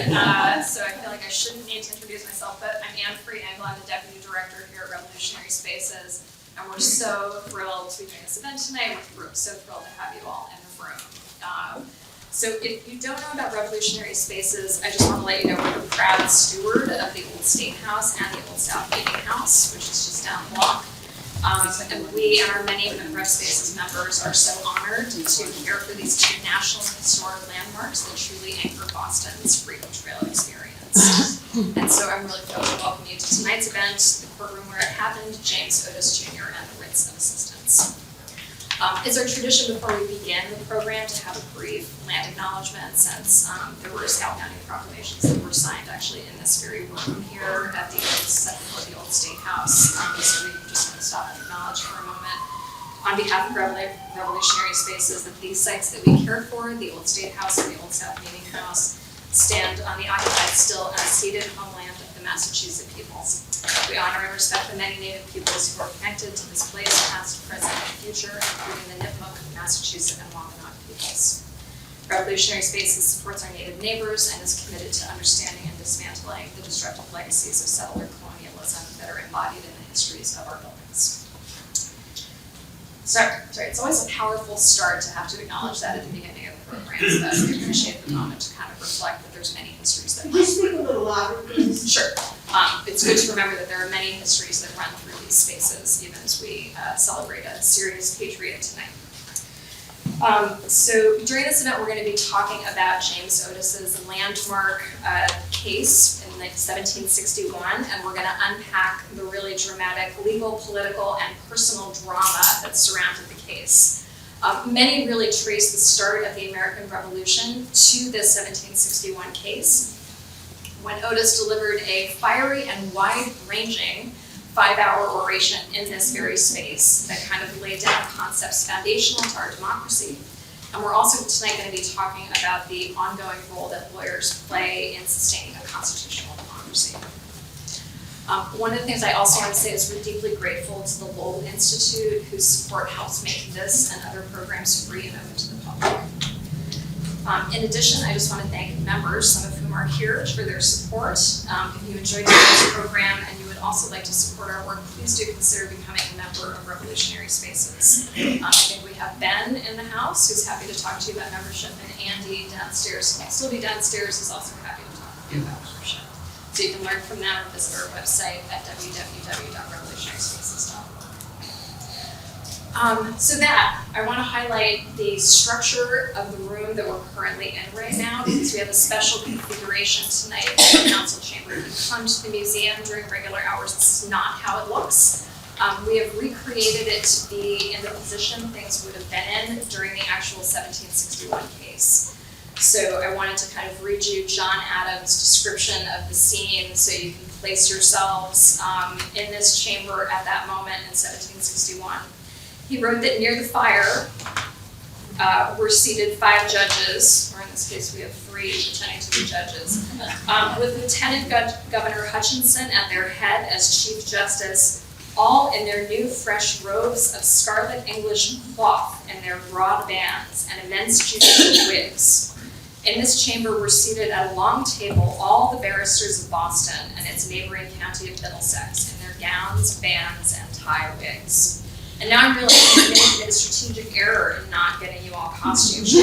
so I feel like I shouldn't need to introduce myself, but I'm Anne Free-Engel. I'm the Deputy Director here at Revolutionary Spaces, and we're so thrilled to be doing this event tonight. We're so thrilled to have you all in the room. So if you don't know about Revolutionary Spaces, I just want to let you know we're the proud steward of the Old State House and the Old South Meeting House, which is just down the block. And we and our many Democratic Spaces members are so honored to care for these two national historic landmarks that truly anchor Boston's Freedom Trail experience. And so I'm really thrilled to welcome you to tonight's event, the courtroom where it happened, James Otis Jr. and the writs of assistance. It's our tradition before we begin the program to have a brief land acknowledgement, since there were Scout County proclamations that were signed actually in this very room here at the old State House. So we just want to stop and acknowledge for a moment on behalf of Revolutionary Spaces that these sites that we care for, the Old State House and the Old South Meeting House, stand on the occupied, still unceded homeland of the Massachusetts peoples. We honor and respect the many Native peoples who are connected to this place, past, present, and future, including the Nipmuc, Massachusetts, and Wampanoag peoples. Revolutionary Spaces supports our Native neighbors and is committed to understanding and dismantling the destructive legacies of settler colonialism that are embodied in the histories of our buildings. Sorry, it's always a powerful start to have to acknowledge that at the beginning of the program, so we appreciate the moment to kind of reflect that there's many histories that Could you speak a little louder, please? Sure. It's good to remember that there are many histories that run through these spaces, even as we celebrate a serious patriot tonight. So during this event, we're going to be talking about James Otis's landmark case in 1761, and we're going to unpack the really dramatic legal, political, and personal drama that surrounded the case. Many really trace the start of the American Revolution to this 1761 case, when Otis delivered a fiery and wide-ranging 5-hour oration in this very space that kind of laid down concepts foundational to our democracy. And we're also tonight going to be talking about the ongoing role that lawyers play in sustaining a constitutional democracy. One of the things I also want to say is we're deeply grateful to the Lowell Institute, whose support helps make this and other programs free and open to the public. In addition, I just want to thank members, some of whom are here, for their support. If you enjoyed today's program and you would also like to support our work, please do consider becoming a member of Revolutionary Spaces. I think we have Ben in the house, who's happy to talk to you about membership, and Andy downstairs, who will still be downstairs, is also happy to talk to you about membership. So you can learn from them or visit our website at www.revolutionaryspaces.org. So that, I want to highlight the structure of the room that we're currently in right now, because we have a special configuration tonight in the council chamber. If you come to the museum during regular hours, this is not how it looks. We have recreated it to be in the position things would have been in during the actual 1761 case. So I wanted to kind of read you John Adams' description of the scene so you can place yourselves in this chamber at that moment in 1761. He wrote that near the fire were seated 5 judges, or in this case we have 3 pretending to be judges, with Lieutenant Governor Hutchinson at their head as Chief Justice, all in their new fresh robes of scarlet English cloth and their broad bands and immense judicial wigs. In this chamber were seated at a long table all the barristers of Boston and its neighboring county of Middlesex in their gowns, bands, and tie wigs. And now I'm realizing I made a strategic error in not getting you all costumes.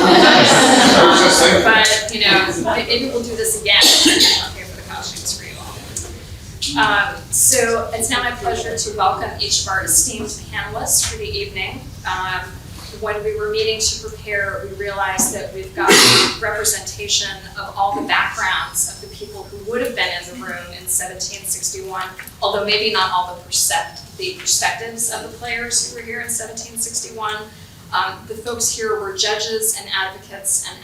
But, you know, maybe we'll do this again. I'll pay for the costumes for you all. So it's now my pleasure to welcome each of our esteemed panelists for the evening. When we were meeting to prepare, we realized that we've got representation of all the backgrounds of the people who would have been in the room in 1761, although maybe not all the perspectives of the players who were here in 1761. The folks here were judges and advocates and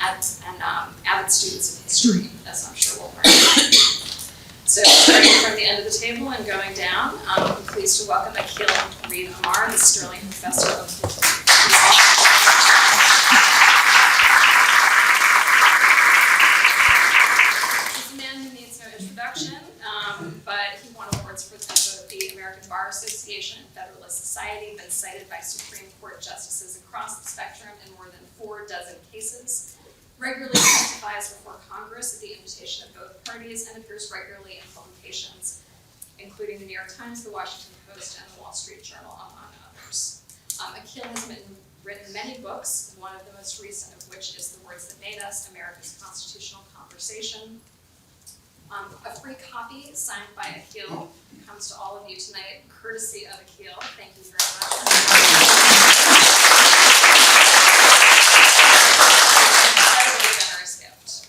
avid students of history, as I'm sure we'll learn. So starting from the end of the table and going down, I'm pleased to welcome Akil Reed Amar, the Sterling Professor of Law. He's a man who needs no introduction, but he won awards for the American Bar Association and Federalist Society, been cited by Supreme Court justices across the spectrum in more than 4 dozen cases. regularly testifies before Congress at the invitation of both parties, and appears regularly in publications, including the New York Times, the Washington Post, and the Wall Street Journal, among others. Akil has written many books, one of the most recent of which is The Words That Made Us, America's Constitutional Conversation. A free copy signed by Akil comes to all of you tonight, courtesy of Akil. Thank you very much. Incredibly generous gift.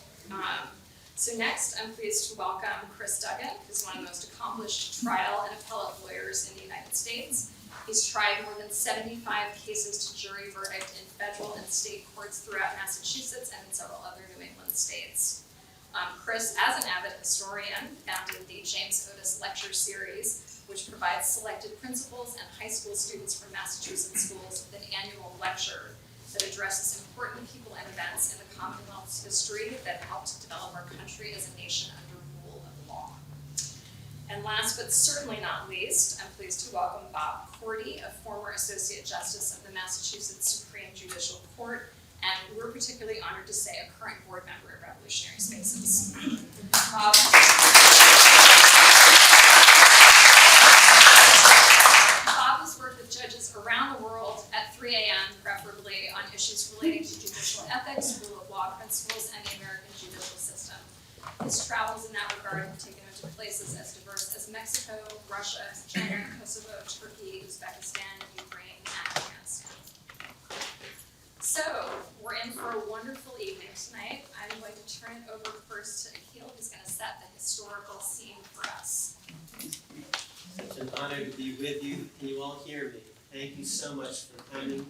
So next, I'm pleased to welcome Chris Duggan, who's one of the most accomplished trial and appellate lawyers in the United States. He's tried more than 75 cases to jury verdict in federal and state courts throughout Massachusetts and in several other New England states. Chris, as an avid historian, founded the James Otis Lecture Series, which provides selected principals and high school students from Massachusetts schools with an annual lecture that addresses important people and events in the Commonwealth's history that helped develop our country as a nation under rule of law. And last but certainly not least, I'm pleased to welcome Bob Cordy, a former Associate Justice of the Massachusetts Supreme Judicial Court, and we're particularly honored to say a current board member of Revolutionary Spaces. Bob has worked with judges around the world at 3 a.m., preferably on issues relating to judicial ethics, rule of law principles, and the American judicial system. His travels in that regard have taken him to places as diverse as Mexico, Russia, China, Kosovo, Turkey, Uzbekistan, Ukraine, and Afghanistan. So, we're in for a wonderful evening tonight. I'm going to turn it over first to Akil, who's going to set the historical scene for us. Such an honor to be with you. Can you all hear me? Thank you so much for coming.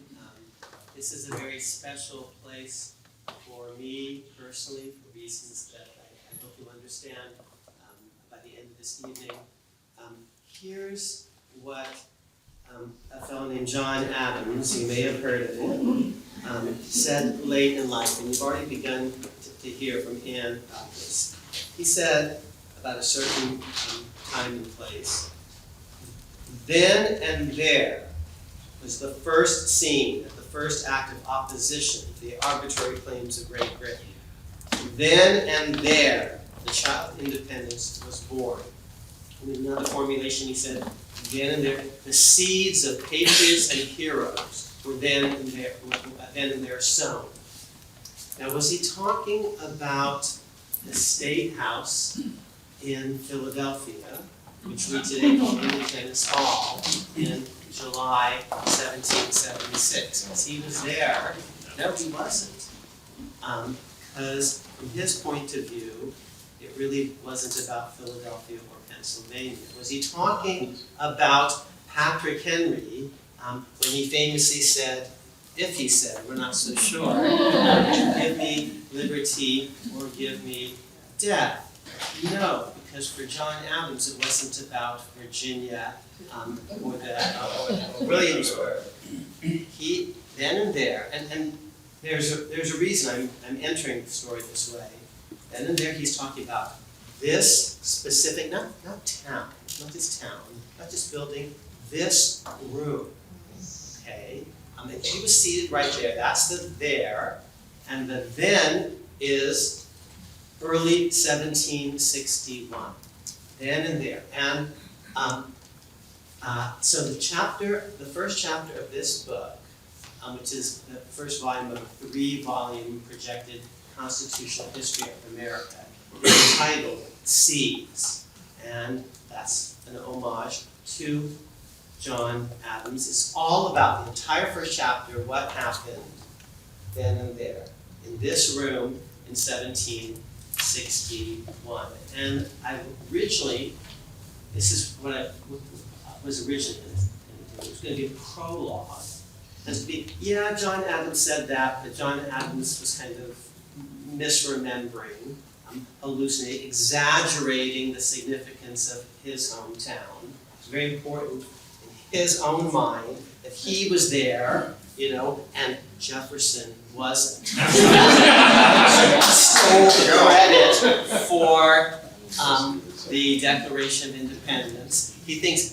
This is a very special place for me personally, for reasons that I hope you'll understand by the end of this evening. Here's what a fellow named John Adams, you may have heard of him, said late in life, and you've already begun to hear from Anne about this. He said about a certain time and place, "Then and there was the first scene, the first act of opposition to the arbitrary claims of Great Britain. Then and there, the child of independence was born." In another formulation, he said, "Then and there, the seeds of patriots and heroes were then and there sown." Now, was he talking about the State House in Philadelphia, which we today call Independence Hall, in July 1776? Because he was there. No, he wasn't. Because from his point of view, it really wasn't about Philadelphia or Pennsylvania. Was he talking about Patrick Henry when he famously said, if he said, we're not so sure, "Give me liberty or give me death"? No, because for John Adams, it wasn't about Virginia or Williamsburg. He, then and there, and there's a reason I'm entering the story this way. Then and there, he's talking about this specific, not town, not this town, not this building, this room. Okay? And he was seated right there. That's the there. And the then is early 1761. Then and there. And so the first chapter of this book, which is the first volume of a 3-volume projected constitutional history of America, is entitled Seeds. And that's an homage to John Adams. It's all about the entire first chapter, what happened then and there, in this room in 1761. And this is what I was originally going to do. It was going to be a prologue. And to be, yeah, John Adams said that, but John Adams was kind of misremembering, hallucinating, exaggerating the significance of his hometown. It's very important in his own mind that he was there, and Jefferson wasn't. Stole the credit for the Declaration of Independence. He thinks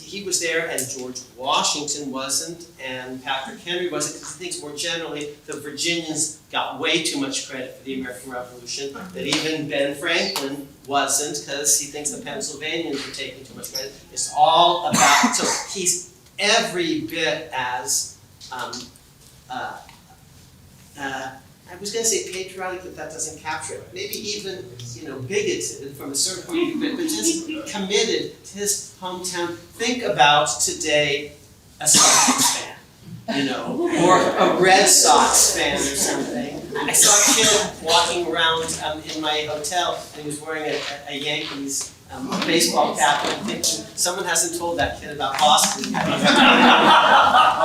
he was there and George Washington wasn't and Patrick Henry wasn't, because he thinks more generally the Virginians got way too much credit for the American Revolution, that even Ben Franklin wasn't, because he thinks the Pennsylvanians were taking too much credit. It's all about, so he's every bit as, I was going to say patriotic, but that doesn't capture it. Maybe even, bigoted from a certain point of view, but just committed to his hometown. Think about today a Celtics fan, or a Red Sox fan or something. I saw a kid walking around in my hotel, and he was wearing a Yankees baseball cap, and I'm thinking, someone hasn't told that kid about Boston.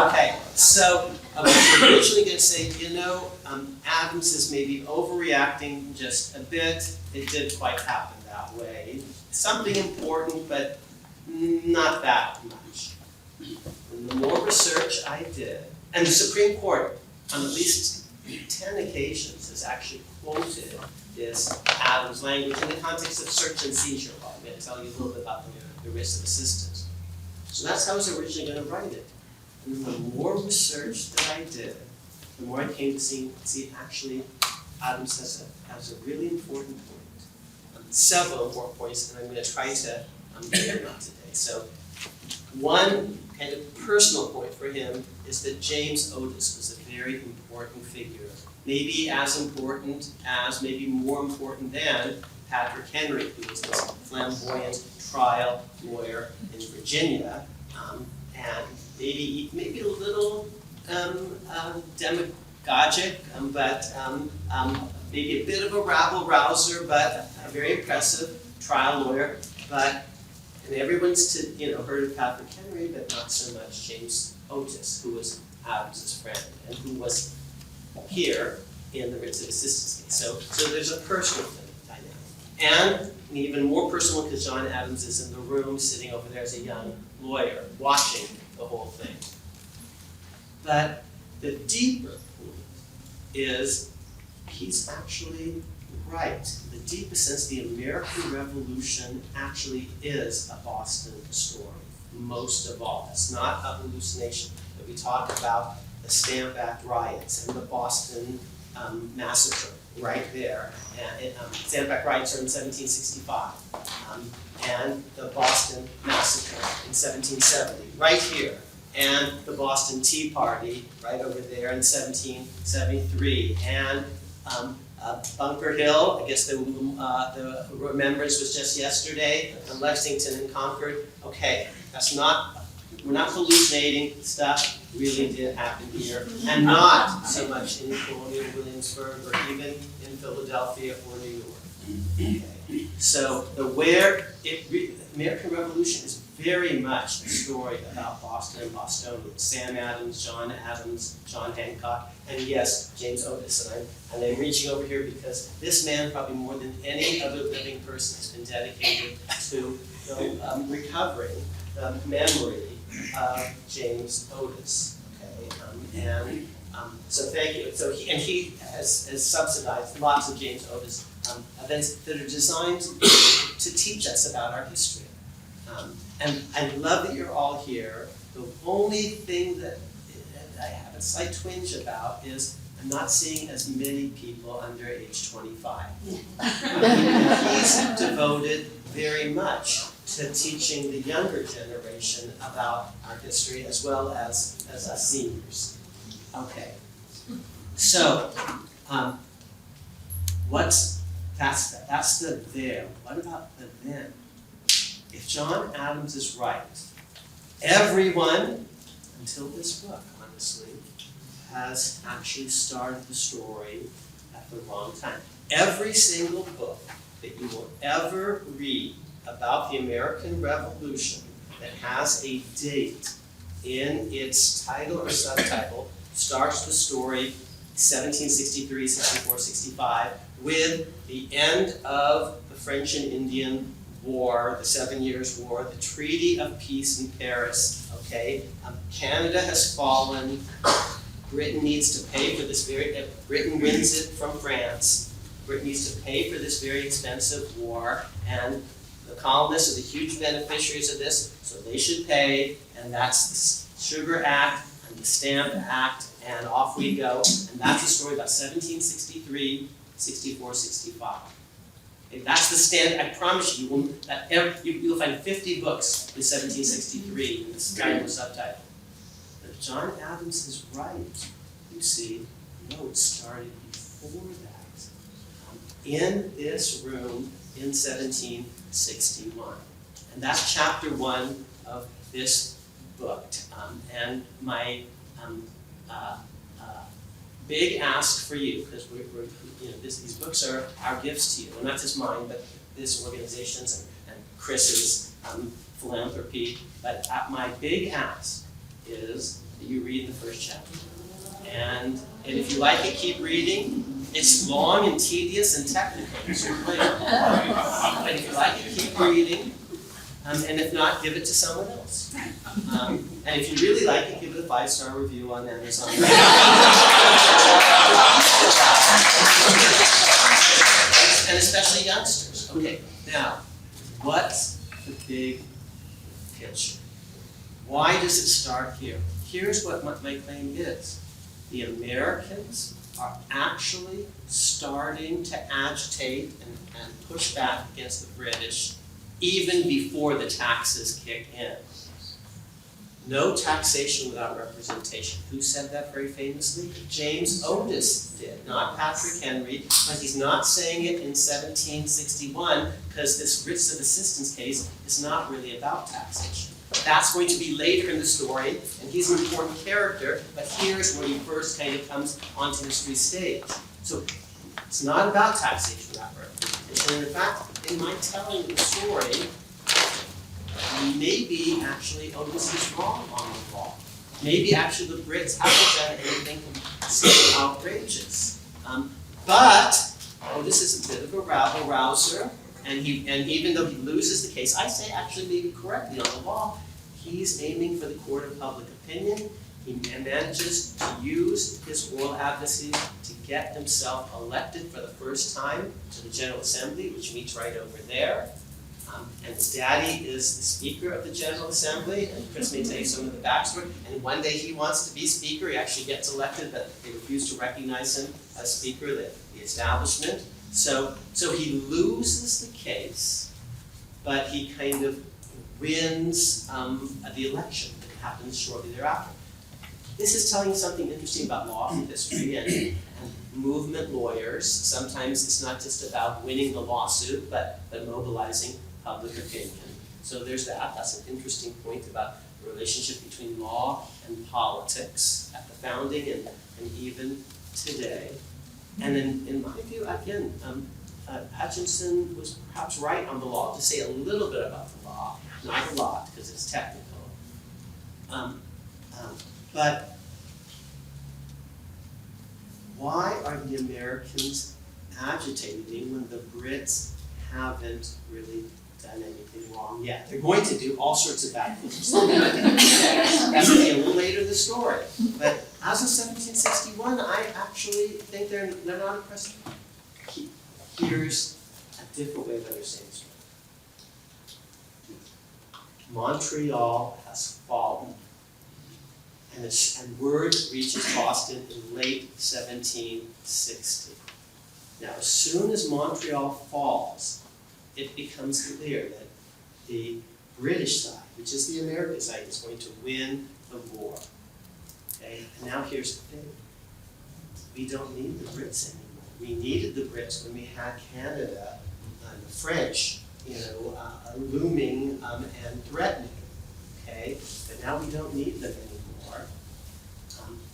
Okay, so I was originally going to say, Adams is maybe overreacting just a bit. It didn't quite happen that way. Something important, but not that much. And the more research I did, and the Supreme Court, on at least 10 occasions, has actually quoted this Adams language in the context of search-and-seizure law. I'm going to tell you a little bit about the risk of assistance. So that's how I was originally going to write it. And the more research that I did, the more I came to see actually Adams has a really important point. Several important points, and I'm going to try to get them out today. So one kind of personal point for him is that James Otis was a very important figure. Maybe as important as, maybe more important than Patrick Henry, who was this flamboyant trial lawyer in Virginia, and maybe a little demagogic, but maybe a bit of a rabble-rouser, but a very impressive trial lawyer. But and everyone's heard of Patrick Henry, but not so much James Otis, who was Adams's friend and who was here in the writs of assistance case. So there's a personal dynamic, and even more personal because John Adams is in the room, sitting over there as a young lawyer, watching the whole thing. But the deeper point is he's actually right. The deepest sense, the American Revolution actually is a Boston story, most of all. It's not a hallucination. That we talk about the Stamp Act riots and the Boston massacre right there. And Stamp Act riots are in 1765. And the Boston massacre in 1770, right here. And the Boston Tea Party right over there in 1773. And Bunker Hill, I guess the remembrance was just yesterday, and Lexington and Concord. Okay, we're not hallucinating, stuff really did happen here, and not so much in colonial Williamsburg or even in Philadelphia or New York. Okay. So the American Revolution is very much a story about Boston and Bostonians. Sam Adams, John Hancock, and yes, James Otis. And I'm reaching over here because this man, probably more than any other living person, has been dedicated to recovering the memory of James Otis. Okay, so thank you. So he has subsidized lots of James Otis events that are designed to teach us about our history. And I love that you're all here. The only thing that I have a slight twinge about is I'm not seeing as many people under age 25. He's devoted very much to teaching the younger generation about our history as well as us seniors. Okay, so that's the there. What about the then? If John Adams is right, everyone, until this book, honestly, has actually started the story at the wrong time. Every single book that you will ever read about the American Revolution that has a date in its title or subtitle starts the story 1763, 64, 65 with the end of the French and Indian War, the 7 Years' War, the Treaty of Peace in Paris, okay? Canada has fallen. Britain needs to pay for this Britain wins it from France. Britain needs to pay for this very expensive war, and The colonists are the huge beneficiaries of this, so they should pay, and that's the Sugar Act and the Stamp Act, and off we go. And that's the story about 1763, 64, 65. Okay, that's the stand. I promise you, you'll find 50 books in 1763 in this kind of subtitle. But John Adams is right. You see, no, it started before that. In this room in 1761. And that's chapter 1 of this book. And my big ask for you, because these books are our gifts to you, and not just mine, but this organization's and Chris's philanthropy. But my big ask is that you read the first chapter. And if you like it, keep reading. It's long and tedious and technical, so but if you like it, keep reading. And if not, give it to someone else. And if you really like it, give it a 5-star review on Amazon. And especially youngsters. Okay, now, what's the big picture? Why does it start here? Here's what my claim is. The Americans are actually starting to agitate and push back against the British even before the taxes kick in. No taxation without representation. Who said that very famously? James Otis did, not Patrick Henry, but he's not saying it in 1761 because this writs of assistance case is not really about taxation. That's going to be later in the story, and he's an important character, but here's where he first kind of comes onto history stage. So it's not about taxation without representation. And in fact, in my telling the story, maybe actually Otis is wrong on the law. Maybe actually the Brits haven't done anything so outrageous. But Otis is a bit of a rabble-rouser, and even though he loses the case, I say actually maybe correctly on the law, he's aiming for the court of public opinion. He manages to use his oral advocacy to get himself elected for the first time to the General Assembly, which meets right over there. And his daddy is the Speaker of the General Assembly, and Chris may tell you some of the backstory. And one day he wants to be Speaker, he actually gets elected, but they refuse to recognize him as Speaker, the establishment. So he loses the case, but he kind of wins the election that happens shortly thereafter. This is telling something interesting about law and history and movement lawyers. Sometimes it's not just about winning the lawsuit, but mobilizing public opinion. So there's that. That's an interesting point about the relationship between law and politics at the founding and even today. And in my view, again, Hutchinson was perhaps right on the law to say a little bit about the law, not a lot because it's technical. But why are the Americans agitating when the Brits haven't really done anything wrong yet? They're going to do all sorts of bad things. That's going to be a little later in the story. But as of 1761, I actually think they're not impressed. Here's a different way of understanding the story. Montreal has fallen. And word reaches Boston in late 1760. Now, as soon as Montreal falls, it becomes clear that the British side, which is the American side, is going to win the war. Okay? And now here's the thing. We don't need the Brits anymore. We needed the Brits when we had Canada and the French, looming and threatening. Okay? But now we don't need them anymore.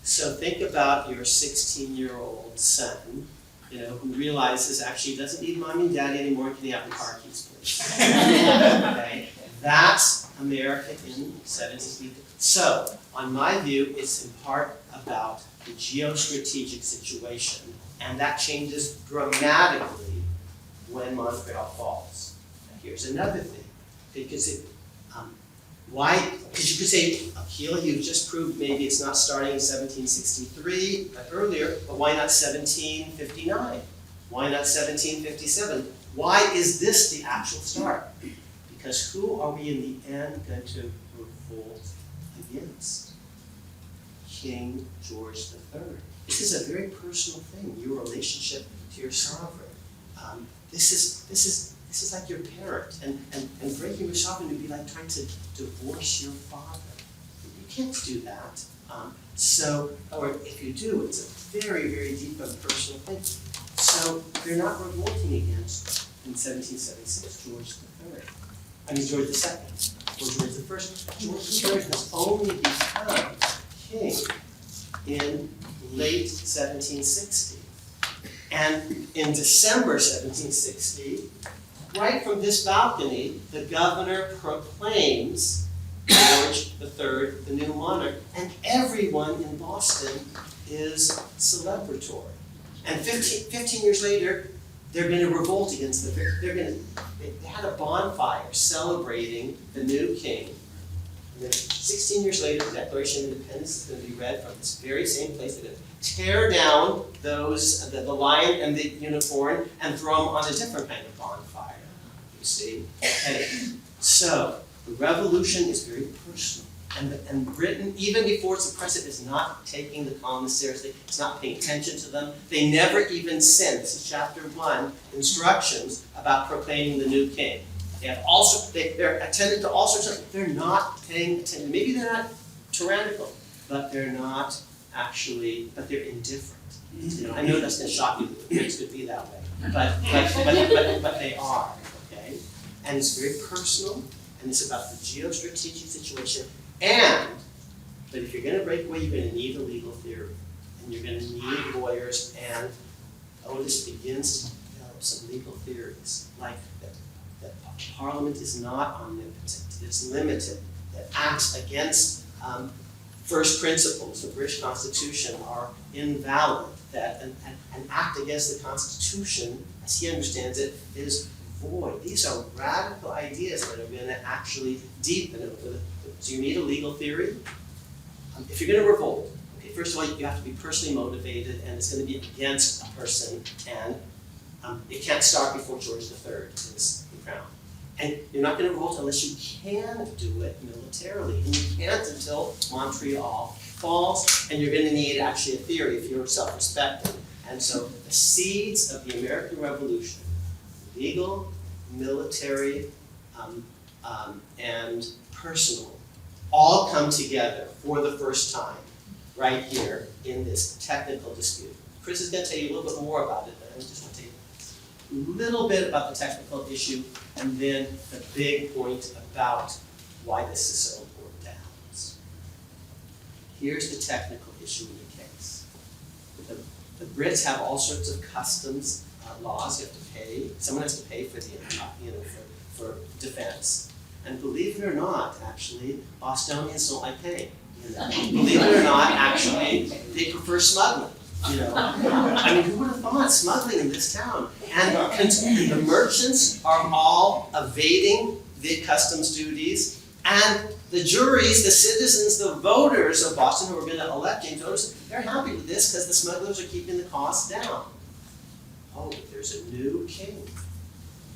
So think about your 16-year-old son, who realizes actually he doesn't need mommy and daddy anymore. Can he have the car keys, please? Okay? That's America in 1760. So, on my view, it's in part about the geostrategic situation, and that changes dramatically when Montreal falls. Now, here's another thing, because why? Because you could say, Akila, you've just proved maybe it's not starting in 1763, but earlier, but why not 1759? Why not 1757? Why is this the actual start? Because who are we in the end going to revolt against? King George III. This is a very personal thing, your relationship to your sovereign. This is like your parent, and breaking your sovereign would be like trying to divorce your father. You can't do that. Or if you do, it's a very, very deep and personal thing. So they're not revolting against, in 1776, George III. I mean George II, or George I. George III has only become king in late 1760. And in December 1760, right from this balcony, the governor proclaims George III the new monarch, and everyone in Boston is celebratory. And 15 years later, they're going to revolt against they had a bonfire celebrating the new king. And then 16 years later, the Declaration of Independence is going to be read from this very same place. They're going to tear down those, the lion and the unicorn, and throw them on a different kind of bonfire. You see? Okay. So, the revolution is very personal. And Britain, even before it's oppressive, is not taking the colonists seriously. It's not paying attention to them. They never even send, this is chapter 1, instructions about proclaiming the new king. They're attended to all sorts of, they're not paying attention. Maybe they're not tyrannical, but they're not actually, but they're indifferent. You know, I know that's going to shock you, that things could be that way. But they are, okay? And it's very personal, and it's about the geostrategic situation. But if you're going to break away, you're going to need a legal theory, and you're going to need lawyers, and Otis begins to develop some legal theories, like that Parliament is not omnipotent, it's limited, that acts against first principles, the British Constitution, are invalid, that an act against the Constitution, as he understands it, is void. These are radical ideas that are going to actually deepen it. So you need a legal theory. If you're going to revolt, okay, first of all, you have to be personally motivated, and it's going to be against a person, and it can't start before George III is crowned. And you're not going to revolt unless you can do it militarily, and you can't until Montreal falls, and you're going to need actually a theory if you're self-respecting. And so the seeds of the American Revolution, legal, military, and personal, all come together for the first time right here in this technical dispute. Chris is going to tell you a little bit more about it, but I'm just going to tell you a little bit about the technical issue, and then the big point about why this is so important to Allen's. Here's the technical issue in the case. The Brits have all sorts of customs laws. You have to pay. Someone has to pay for the for defense. And believe it or not, actually, Bostonians don't like paying. Believe it or not, actually, they prefer smuggling. I mean, who would have thought smuggling in this town? And the merchants are all evading the customs duties, and the juries, the citizens, the voters of Boston who are going to elect James Otis, they're happy with this because the smugglers are keeping the costs down. Oh, there's a new king.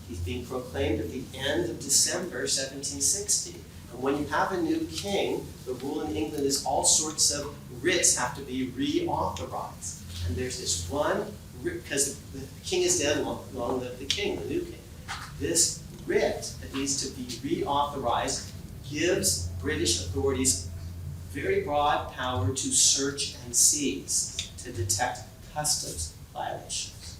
He's being proclaimed at the end of December 1760. And when you have a new king, the rule in England is all sorts of writs have to be reauthorized. And there's this one writ, because the king is dead, long live the king, the new king. This writ that needs to be reauthorized gives British authorities very broad power to search and seize, to detect customs violations.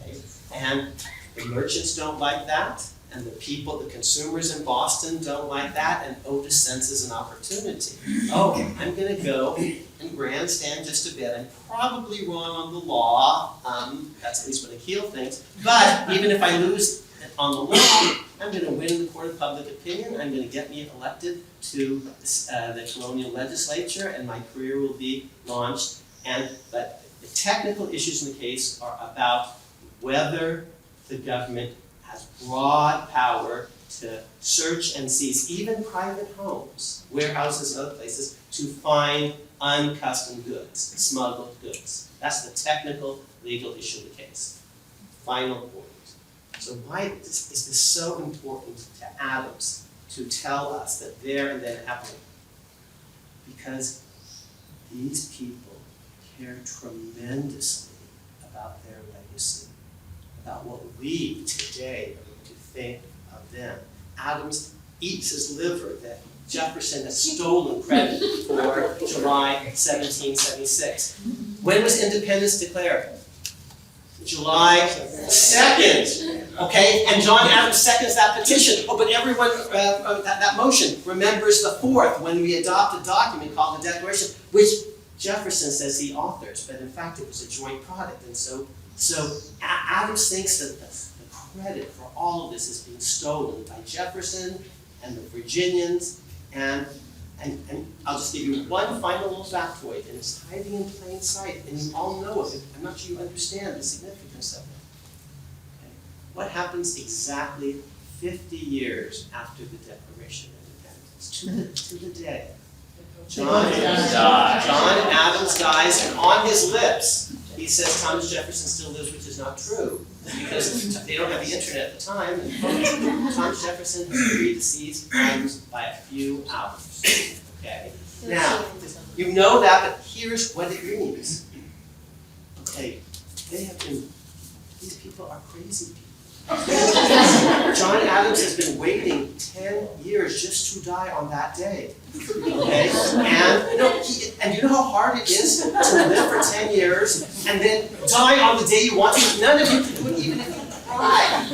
Okay? And the merchants don't like that, and the people, the consumers in Boston don't like that, and Otis senses an opportunity. Oh, I'm going to go and grandstand just a bit. I'm probably wrong on the law. That's at least when I heal things. But even if I lose on the law, I'm going to win in the court of public opinion. I'm going to get me elected to the colonial legislature, and my career will be launched. But the technical issues in the case are about whether the government has broad power to search and seize even private homes, warehouses, and other places to find uncustomed goods, smuggled goods. That's the technical legal issue of the case. Final point. So why is this so important to Adams to tell us that there and then happening? Because these people care tremendously about their legacy, about what we today are going to think of them. Adams eats his liver that Jefferson has stolen credit for July 1776. When was independence declared? July 2nd. Okay, and John Adams seconds that petition. Oh, but everyone, that motion remembers the 4th when we adopt a document called the Declaration, which Jefferson says he authors, but in fact it was a joint product. And so Adams thinks that the credit for all of this is being stolen by Jefferson and the Virginians, and I'll just give you one final little factoid, and it's hiding in plain sight, and you all know of it. I'm not sure you understand the significance of it. Okay. What happens exactly 50 years after the Declaration of Independence, to the day? John Adams dies, and on his lips, he says Thomas Jefferson still lives, which is not true, because they don't have the internet at the time, and Thomas Jefferson has predeceased Adams by a few hours. Okay? Now, you know that, but here's what it means. Okay, these people are crazy people. John Adams has been waiting 10 years just to die on that day. Okay? And you know how hard it is to live for 10 years and then die on the day you want to? None of you can do it even if you try.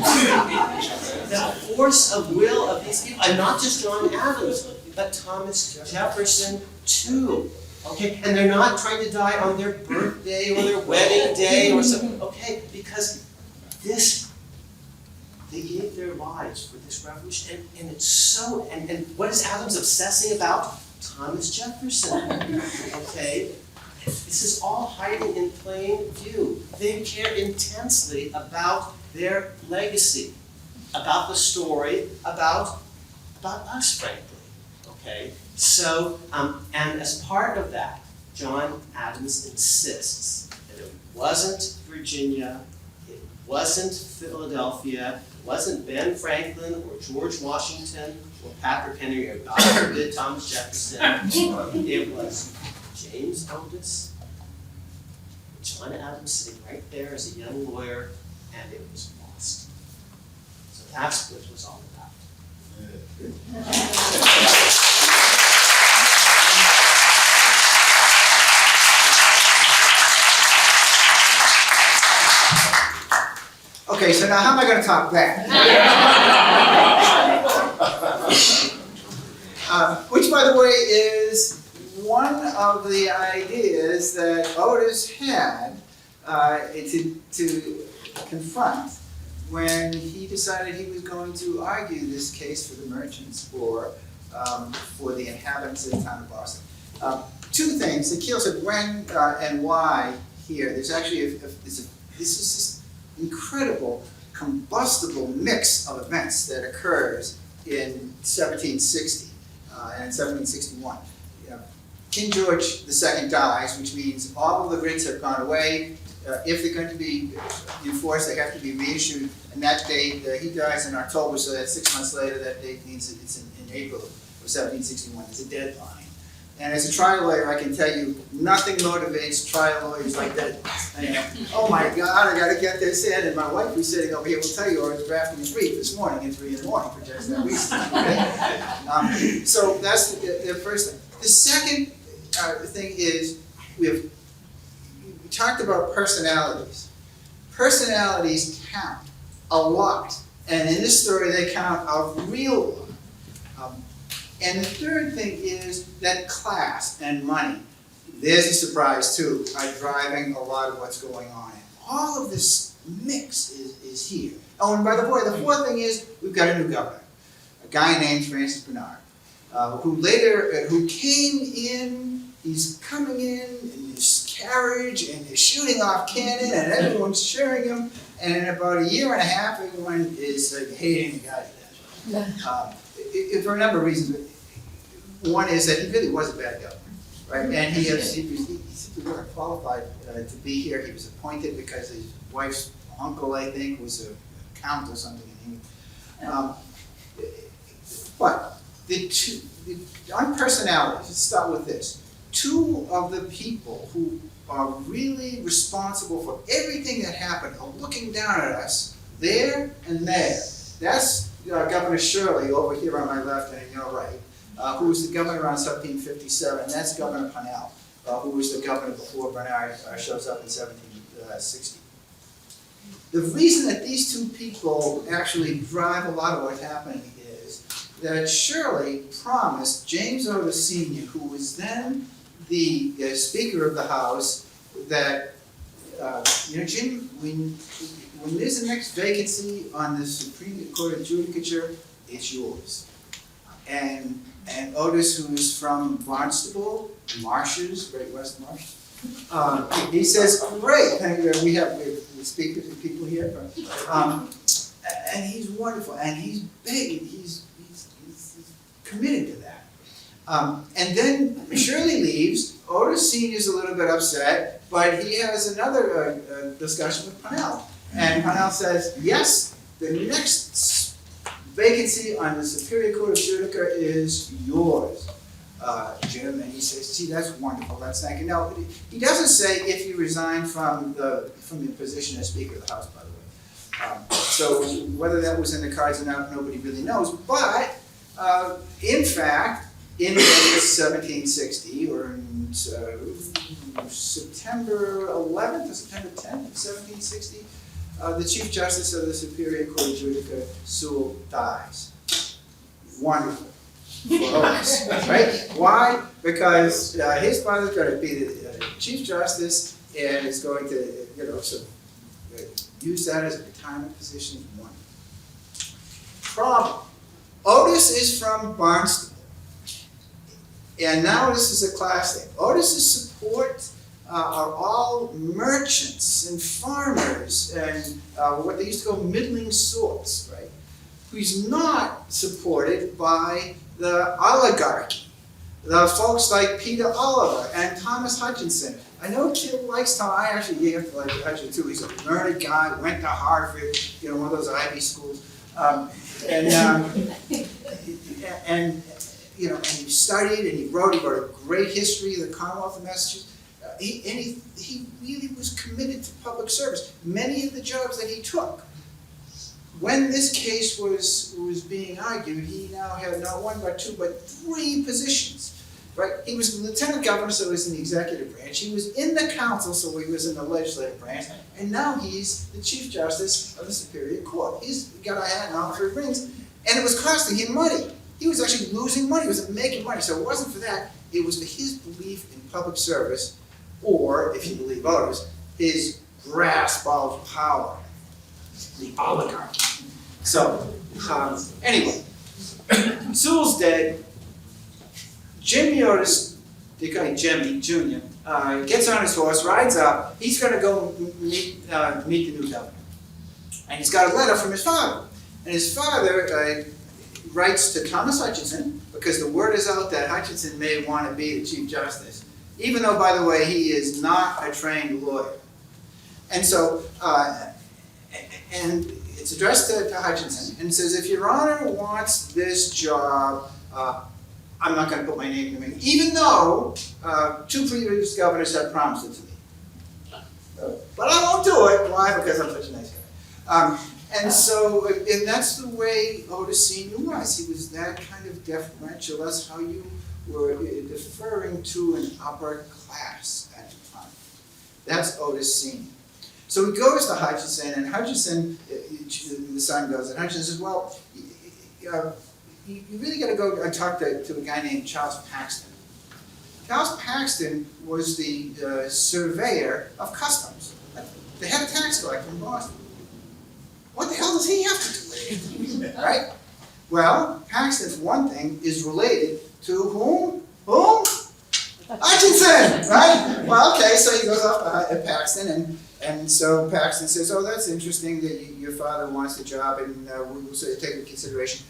The force of will of these people, and not just John Adams, but Thomas Jefferson too. Okay? And they're not trying to die on their birthday or their wedding day or something. Okay? Because they gave their lives for this revolution, and it's so, and what is Adams obsessing about? Thomas Jefferson, okay? This is all hiding in plain view. They care intensely about their legacy, about the story, about us, frankly, okay? So, and as part of that, John Adams insists that it wasn't Virginia, it wasn't Philadelphia, it wasn't Ben Franklin or George Washington or Patrick Henry or God forbid Thomas Jefferson. It was James Otis, John Adams sitting right there as a young lawyer, and it was lost. So that's what it was all about. Okay, so now how am I going to talk back? Which, by the way, is one of the ideas that Otis had to confront when he decided he was going to argue this case for the merchants or for the inhabitants of the town of Boston. Two things. Akil said when and why here. There's actually this is just incredible combustible mix of events that occurs in 1760 and in 1761. King George II dies, which means all of the writs have gone away. If they're going to be enforced, they have to be reissued. And that date, he dies in October, so that's 6 months later. That date means it's in April of 1761. It's a deadline. And as a trial lawyer, I can tell you, nothing motivates trial lawyers like that. Oh my God, I got to get this in. And my wife, who's sitting over here, will tell you, I was drafting a brief this morning at 3 in the morning for just that reason. Okay? So that's the first thing. The second thing is we talked about personalities. Personalities count a lot. And in this story, they count a real lot. And the third thing is that class and money, there's a surprise too, are driving a lot of what's going on. All of this mix is here. Oh, and by the way, the fourth thing is we've got a new governor, a guy named Francis Bernard, who came in, he's coming in his carriage and he's shooting off cannon and everyone's cheering him. And in about a year and a half, everyone is hating the guy to death. For a number of reasons. One is that he really was a bad governor, right? And he simply wasn't qualified to be here. He was appointed because his wife's uncle, I think, was a count or something. But on personalities, let's start with this. Two of the people who are really responsible for everything that happened are looking down at us there and there. That's Governor Shirley over here on my left and on your right, who was the governor around 1757, and that's Governor Parnell, who was the governor before Bernard shows up in 1760. The reason that these two people actually drive a lot of what's happening is that Shirley promised James Otis Sr., who was then the Speaker of the House, that, Jim, when there's the next vacancy on the Supreme Court of Judicature, it's yours. And Otis, who is from Barnstable, Marshes, Great West Marsh, he says, great, we have speakers and people here, and he's wonderful, and he's big, he's committed to that. And then Shirley leaves, Otis Sr. is a little bit upset, but he has another discussion with Parnell. And Parnell says, yes, the next vacancy on the Superior Court of Judicature is yours, Jim. And he says, gee, that's wonderful, that's thank you. Now, he doesn't say if you resign from the position as Speaker of the House, by the way. So whether that was in the cards or not, nobody really knows. But, in fact, in 1760, or in September 11th or September 10th, 1760, the Chief Justice of the Superior Court of Judicature, Sewell, dies. Wonderful for Otis, right? Why? Because his father's going to be the Chief Justice and is going to, use that as a retirement position. One problem: Otis is from Barnstable. And now this is a class thing. Otis's support are all merchants and farmers and what they used to call middling sorts, right? Who's not supported by the oligarchy, the folks like Peter Oliver and Thomas Hutchinson. I know Kid likes Tom. I actually have to like Hutchinson too. He's a learned guy, went to Harvard, one of those Ivy schools, and he studied and he wrote a great history of the Commonwealth of Massachusetts. He really was committed to public service. Many of the jobs that he took, when this case was being argued, he now had not one, but two, but three positions. Right? He was the lieutenant governor, so he was in the executive branch. He was in the council, so he was in the legislative branch. And now he's the Chief Justice of the Superior Court. He's got a hat and all three rings. And it was costing him money. He was actually losing money. He wasn't making money. So it wasn't for that. It was for his belief in public service, or, if you believe Otis, his grasp of power, the oligarchy. So, anyway, Sewell's dead. Jimmy Otis, they call him Jimmy Jr., gets on his horse, rides up. He's going to go meet the new governor. And he's got a letter from his father. And his father writes to Thomas Hutchinson, because the word is out that Hutchinson may want to be the Chief Justice, even though, by the way, he is not a trained lawyer. And so, and it's addressed to Hutchinson, and says, if Your Honor wants this job, I'm not going to put my name in the ring, even though two previous governors have promised it to me. But I won't do it. Why? Because I'm such a nice guy. And that's the way Otis Sr. was. He was that kind of deferential. That's how you were deferring to an upper class at the time. That's Otis Sr. So he goes to Hutchinson, and Hutchinson, the son goes, and Hutchinson says, well, you really got to go and talk to a guy named Charles Paxton. Charles Paxton was the surveyor of customs. They had a tax collector in Boston. What the hell does he have to do with it? Right? Well, Paxton, for one thing, is related to whom? Whom? Hutchinson, right? Well, okay, so he goes up at Paxton, and so Paxton says, oh, that's interesting that your father wants the job, and we'll sort of take into consideration.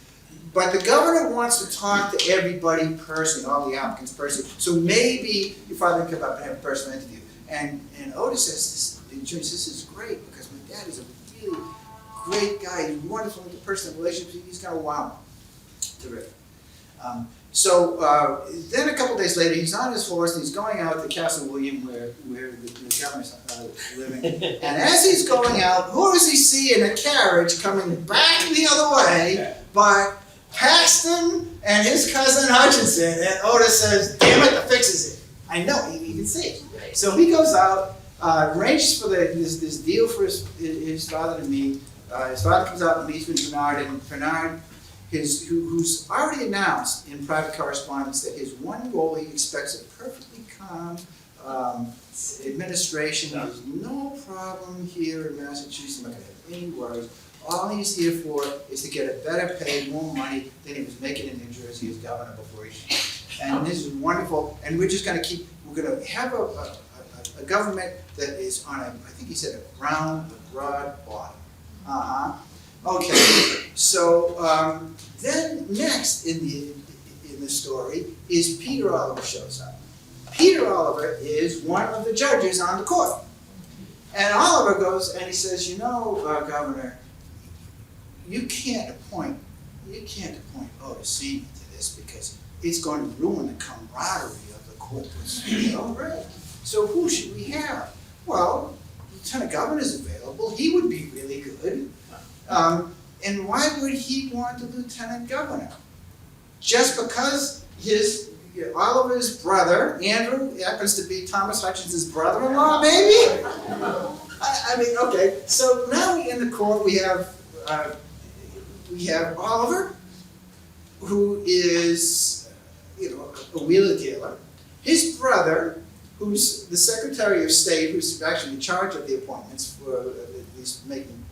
But the governor wants to talk to everybody personally, all the applicants personally. So maybe your father can come up and have a personal interview. And Otis says, this is great, because my dad is a really great guy, he's wonderful interpersonal relationships, he's gonna wow. Terrific. Then a couple days later, he's on his horse and he's going out to Castle William where the governor's living. And as he's going out, who does he see in a carriage coming back the other way but Paxton and his cousin Hutchinson? And Otis says, damn it, the fix is it. I know, he can see it. So he goes out, arranges for this deal for his father to meet. His father comes out and meets with Bernard, and Bernard, who's already announced in private correspondence that his one goal, he expects a perfectly calm administration. There's no problem here in Massachusetts, I'm not going to have any worries. All he's here for is to get a better pay, more money than he was making in New Jersey as governor before he changed. And this is wonderful, and we're just going to we're going to have a government that is on I think he said a broad bottom. Okay, so then next in the story is Peter Oliver shows up. Peter Oliver is one of the judges on the court. And Oliver goes and he says, you know, Governor, you can't appoint Otis Sr. to this because it's going to ruin the camaraderie of the court. All right. So who should we have? Well, Lieutenant Governor's available. He would be really good. And why would he want the lieutenant governor? Just because Oliver's brother, Andrew, happens to be Thomas Hutchinson's brother-in-law, maybe? I mean, okay. So now in the court we have Oliver, who is, a wheeler dealer. His brother, who's the Secretary of State, who's actually in charge of the appointments for at least making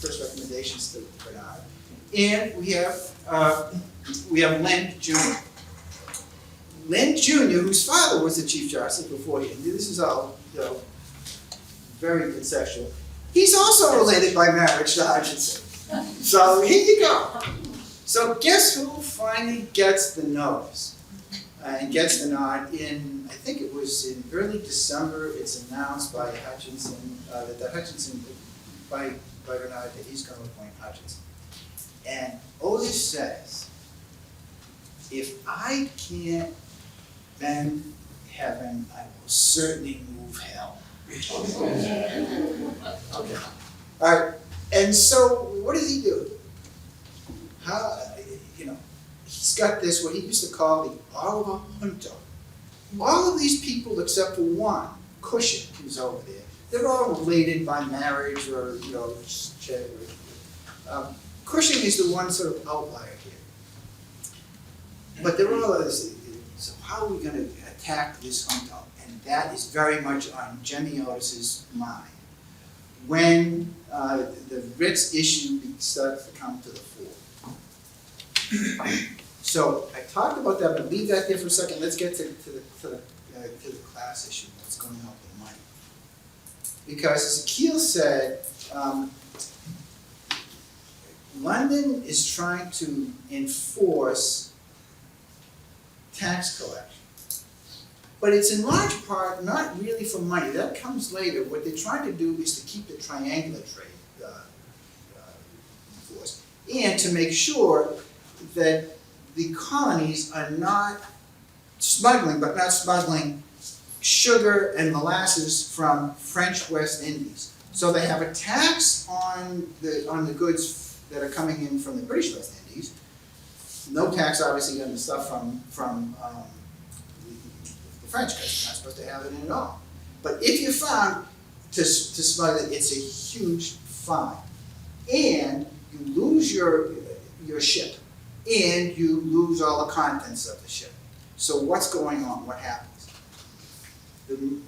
first recommendations to Bernard. And we have Len Jr. Len Jr., whose father was the Chief Justice before he. This is all very conceptual. He's also related by marriage to Hutchinson. So here you go. So guess who finally gets the notice and gets the nod in? I think it was in early December. It's announced by Hutchinson by Bernard that he's going to appoint Hutchinson. And Otis says, if I can't bend heaven, I will certainly move hell. Okay. All right. And so what does he do? He's got this, what he used to call the Oliver Junto. All of these people except for one, Cushing, who's over there, they're all related by marriage or, Cushing is the one sort of outlier here. But there are others. So how are we going to attack this junto? And that is very much on Jimmy Otis's mind. When the writs issue starts to come to the fore. So I talked about that, but leave that there for a second. Let's get to the class issue, what's going on with the money. Because as Akil said, London is trying to enforce tax collection. But it's in large part not really for money. That comes later. What they're trying to do is to keep the triangular trade enforced, and to make sure that the colonies are not smuggling sugar and molasses from French West Indies. So they have a tax on the goods that are coming in from the British West Indies. No tax, obviously, on the stuff from the French, because you're not supposed to have it in at all. But if you're found to smuggle it, it's a huge fine. And you lose your ship, and you lose all the contents of the ship. So what's going on? What happens? The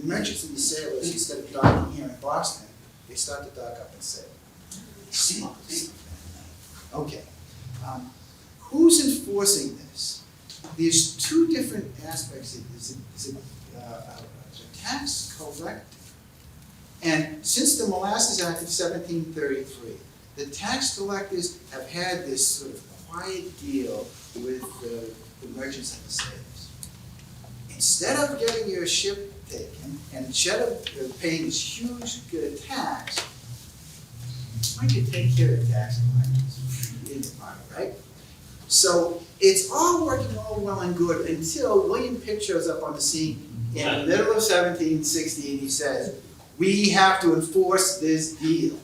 merchants and the sailors, instead of docking here in Boston, they start to dock up in Salem. Smuggle stuff. Okay. Who's enforcing this? There's two different aspects. There's a tax collector. And since the Molasses Act of 1733, the tax collectors have had this sort of quiet deal with the merchants and the sailors. Instead of getting your ship taken, and instead of paying this huge tax, going to take care of tax collectors in the party, right? So it's all working all well and good until William Pitt shows up on the scene in the middle of 1760 and he says, we have to enforce this deal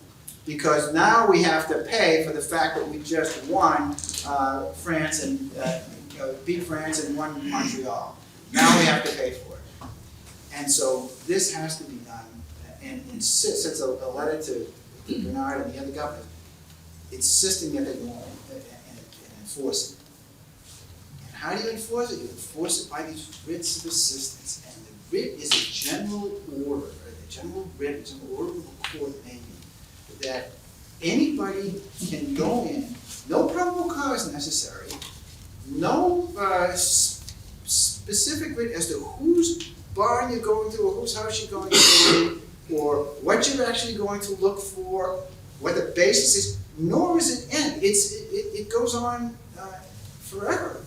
because now we have to pay for the fact that we just won France and beat France and won Montreal. Now we have to pay for it. And so this has to be done and sends a letter to Bernard and the other governors insisting that they go on and enforce it. And how do you enforce it? You enforce it by these writs of assistance. And the writ is a general order, a general writ, it's an order of the court maybe, that anybody can go in, no probable cause necessary, no specific writ as to whose barn you're going to or whose house you're going to or what you're actually going to look for, what the basis is, nor is it end. It goes on forever.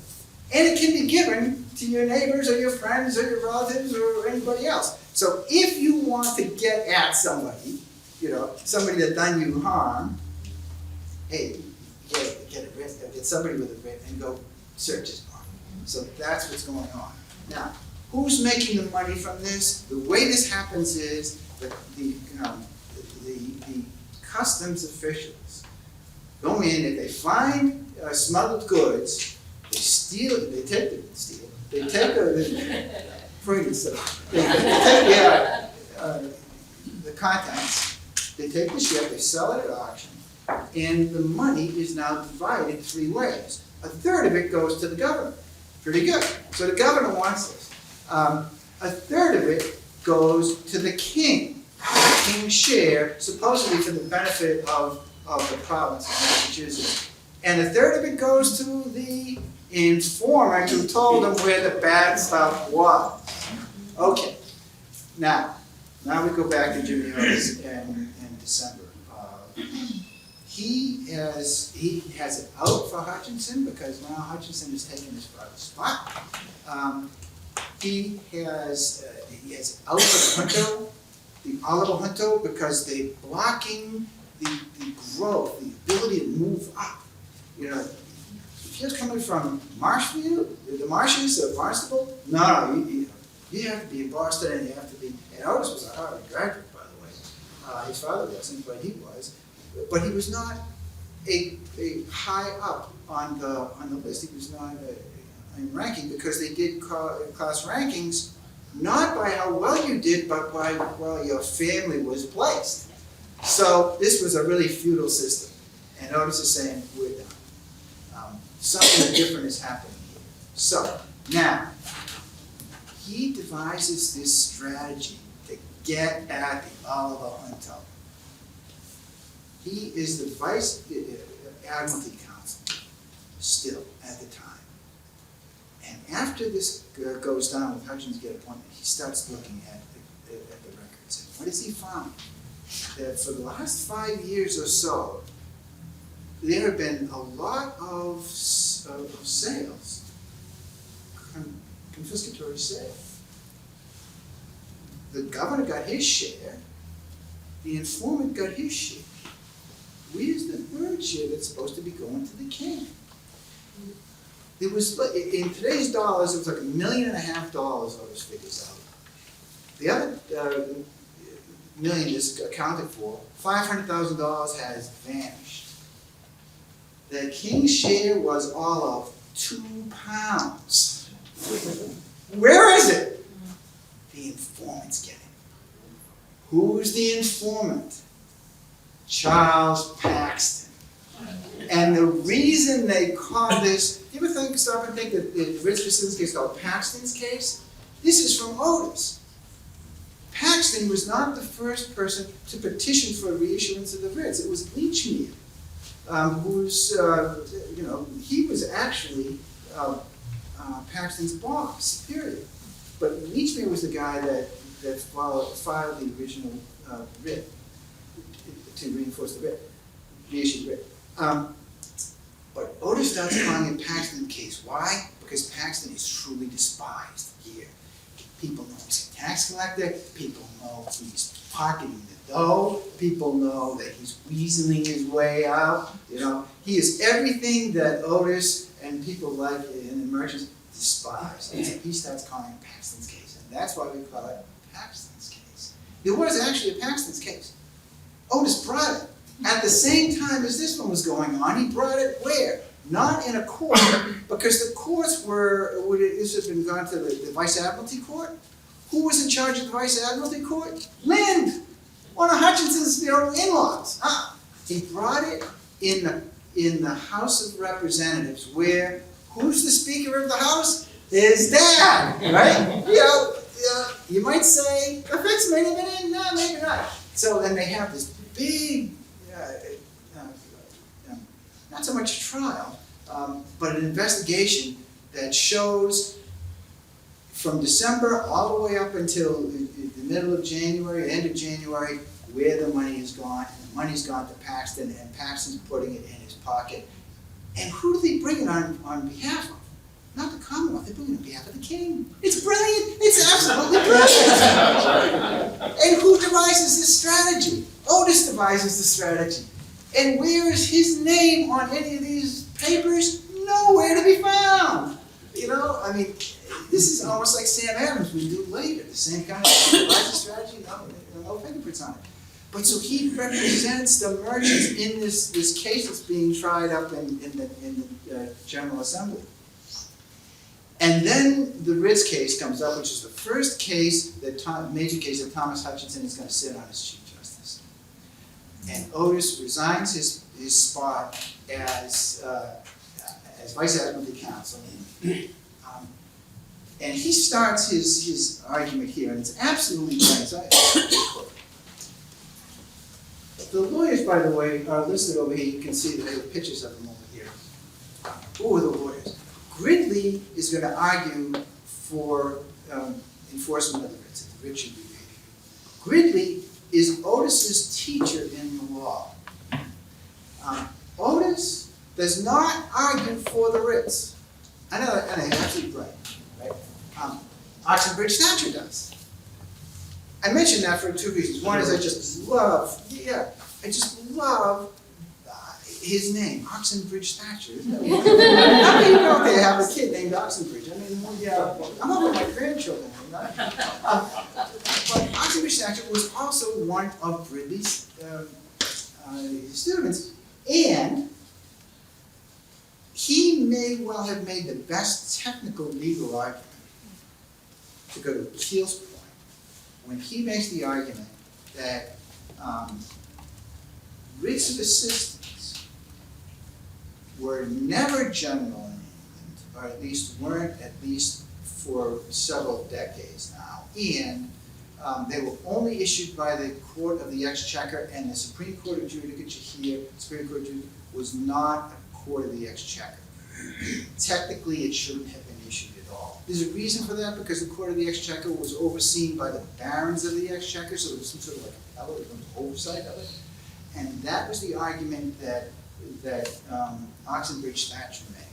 And it can be given to your neighbors or your friends or your relatives or anybody else. So if you want to get at somebody, somebody that done you harm, hey, get a writ, get somebody with a writ and go search his barn. So that's what's going on. Now, who's making the money from this? The way this happens is that the customs officials go in, if they find smuggled goods, they steal, they take the contents, they take the ship, they sell it at auction, and the money is now divided 3 ways. A third of it goes to the governor. Pretty good. So the governor wants this. A third of it goes to the king. The king's share, supposedly for the benefit of the province of Massachusetts. And a third of it goes to the informant who told them where the bad stuff was. Okay. Now we go back to Jimmy Otis in December. He has it out for Hutchinson because now Hutchinson has taken his brother's spot. He has it out for the Junto, the Oliver Junto, because they're blocking the growth, the ability to move up. If you're coming from Marshfield, the Marshes or Barnstable, no, you have to be in Boston and you have to be, and Otis was a Harvard graduate, by the way. His father wasn't, but he was. But he was not a high up on the list. He was not in ranking because they did class rankings not by how well you did, but by how well your family was placed. So this was a really feudal system. And Otis is saying, we're done. Something different is happening here. So now, he devises this strategy to get at the Oliver Junto. He is the vice admiralty counsel still at the time. And after this goes down with Hutchins' get appointment, he starts looking at the records. And what does he find? That for the last 5 years or so, there have been a lot of sales, confiscatory sales. The governor got his share, the informant got his share. Where's the third share that's supposed to be going to the king? There was, in today's dollars, it was like $1.5 million Otis figures out. The other million is accounted for. $500,000 has vanished. The king's share was all of 2 pounds. Where is it? The informant's getting it. Who's the informant? Charles Paxton. And the reason they call this, you ever stop and think that the Richardson's case called Paxton's case? This is from Otis. Paxton was not the first person to petition for reissuance of the writs. It was Leachmead, he was actually Paxton's boss, period. But Leachmead was the guy that filed the original writ to reinforce the writ, reissued writ. But Otis starts calling it Paxton's case. Why? Because Paxton is truly despised here. People know he's a tax collector. People know he's pocketing the dough. People know that he's weaseling his way out. You know, he is everything that Otis and people like in the merchants despise. And he starts calling it Paxton's case, and that's why we call it Paxton's case. There was actually a Paxton's case. Otis brought it at the same time as this one was going on. He brought it where? Not in a court, because the courts this had been gone to the Vice Admiralty Court. Who was in charge of the Vice Admiralty Court? Lind, one of Hutchinson's in-laws. He brought it in the House of Representatives, where who's the Speaker of the House? His dad, right? You might say affects many, no, maybe not. So then they have this big, not so much a trial, but an investigation that shows from December all the way up until the middle of January, end of January, where the money has gone. And the money's gone to Paxton, and Paxton's putting it in his pocket. And who do they bring it on behalf of? Not the Commonwealth, they bring it on behalf of the King. It's brilliant, it's absolutely brilliant. And who devises this strategy? Otis devises the strategy. And where is his name on any of these papers? Nowhere to be found. You know, I mean, this is almost like Sam Adams would do later. The same kind of device strategy, no fingerprints on it. But so he represents the merchants in this case that's being tried up in the General Assembly. And then the Ritz case comes up, which is the first case, major case that Thomas Hutchinson is going to sit on as Chief Justice. And Otis resigns his spot as Vice Admiralty Counsel. And he starts his argument here, and it's absolutely brilliant. The lawyers, by the way, are listed over here. You can see the pictures of them over here. Who are the lawyers? Gridley is going to argue for enforcement of the writs. The writ should be vacated. Gridley is Otis's teacher in the law. Otis does not argue for the writs. I know, and I absolutely right. Oxenbridge Thatcher does. I mention that for two reasons. One is I just love his name, Oxenbridge Thatcher. Isn't that wonderful? How do you know they have a kid named Oxenbridge? I mean, I'm over my grandchildren. But Oxenbridge Thatcher was also one of Gridley's students, and he may well have made the best technical legal argument to go to Keel's point when he makes the argument that writs of assistance were never general in England, or at least weren't, at least for several decades now, and they were only issued by the Court of the Exchequer, and the Supreme Court of Judicature here, Supreme Court of Judicature, was not a Court of the Exchequer. Technically, it shouldn't have been issued at all. There's a reason for that, because the Court of the Exchequer was overseen by the barons of the Exchequer, so there was some sort of like oversight of it. And that was the argument that Oxenbridge Thatcher made.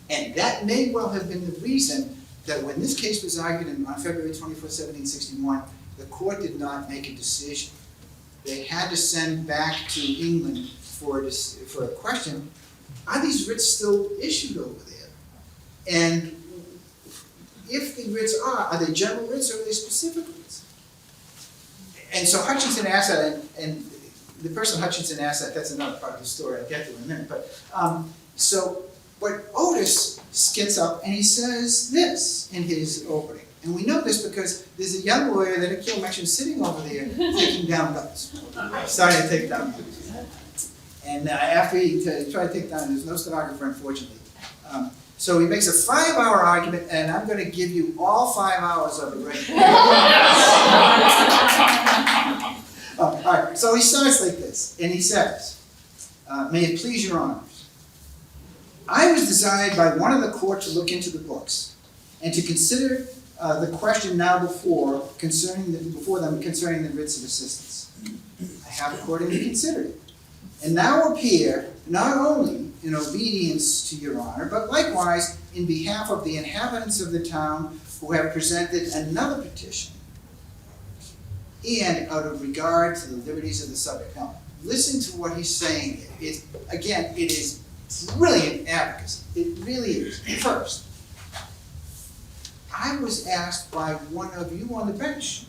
And that may well have been the reason that when this case was argued on February 24, 1761, the court did not make a decision. They had to send back to England for a question, are these writs still issued over there? And if the writs are they general writs or are they specific writs? And so Hutchinson asked that, and the person Hutchinson asked that, that's another part of the story I'll get to in a minute. But Otis gets up and he says this in his opening. And we know this because there's a young lawyer that Akil mentioned sitting over there taking down notes, starting to take down notes. And after he tried to take down, there's no stenographer, unfortunately. So he makes a 5-hour argument, and I'm going to give you all 5 hours of it right now. All right, so he starts like this, and he says, may it please your honors, I was desired by one of the court to look into the books, and to consider the question now before them concerning the writs of assistance. I have accordingly considered it, and now appear not only in obedience to your honor, but likewise in behalf of the inhabitants of the town who have presented another petition and out of regard to the liberties of the subject. Now, listen to what he's saying here. It is brilliant advocacy. It really is. First, I was asked by one of you on the bench.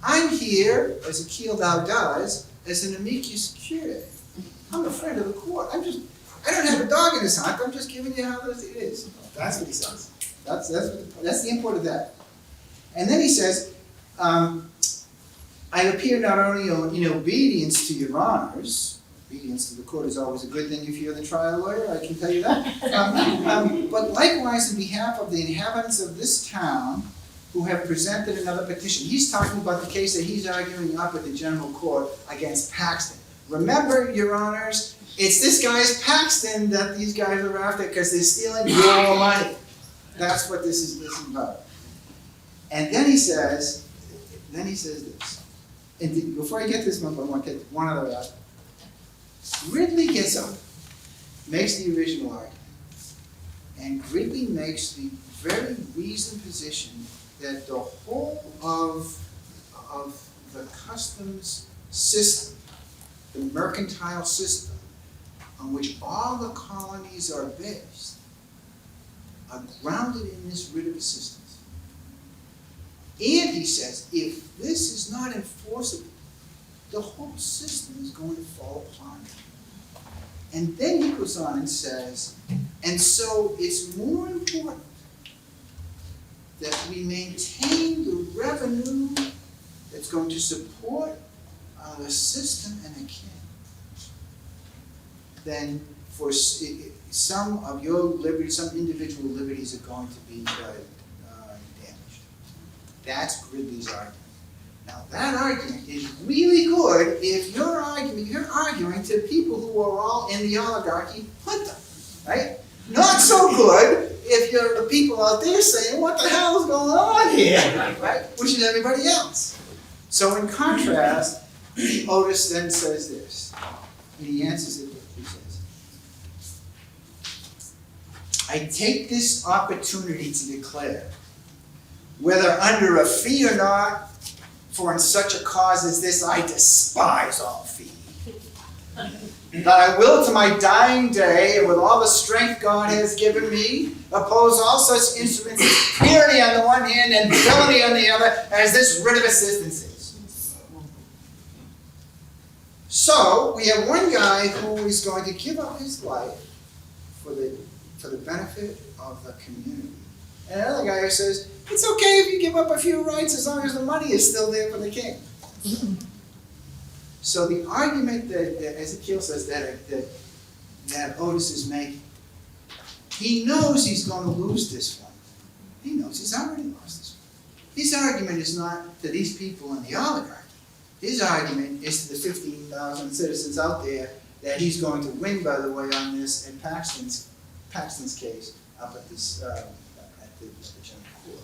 I'm here, as Akil now does, as an amicus curiae. I'm a friend of the court. I don't have a dog in this hunt. I'm just giving you how it is. That's what he says. That's the import of that. And then he says, I appear not only in obedience to your honors. Obedience to the court is always a good thing if you're the trial lawyer, I can tell you that. But likewise on behalf of the inhabitants of this town who have presented another petition. He's talking about the case that he's arguing up at the general court against Paxton. Remember, your honors, it's this guy's Paxton that these guys are after because they're stealing your money. That's what this is about. And then he says this. And before I get to this, I want to take one other out. Ridley gets up, makes the original argument, and Ridley makes the very reasoned position that the whole of the customs system, the mercantile system, on which all the colonies are based, are grounded in this writ of assistance. And he says, if this is not enforceable, the whole system is going to fall apart. And then he goes on and says, and so it's more important that we maintain the revenue that's going to support the system and the king than for some of your liberties, some individual liberties are going to be damaged. That's Ridley's argument. Now that argument is really good if you're arguing to people who are all in the oligarchy junta, right? Not so good if you're the people out there saying, what the hell is going on here, right? Which is everybody else. So in contrast, Otis then says this, and he answers it with, he says, I take this opportunity to declare, whether under a fee or not, for in such a cause as this I despise all fee. That I will to my dying day, and with all the strength God has given me, oppose all such instruments as tyranny on the one hand and villainy on the other, as this writ of assistance is. So we have one guy who is going to give up his life for the benefit of the community. And another guy who says, it's okay if you give up a few rights as long as the money is still there for the king. So the argument that as Akil says, that Otis is making, he knows he's going to lose this one. He knows he's already lost this one. His argument is not to these people in the oligarchy. His argument is to the 15,000 citizens out there that he's going to win, by the way, on this in Paxton's case up at this at the general court.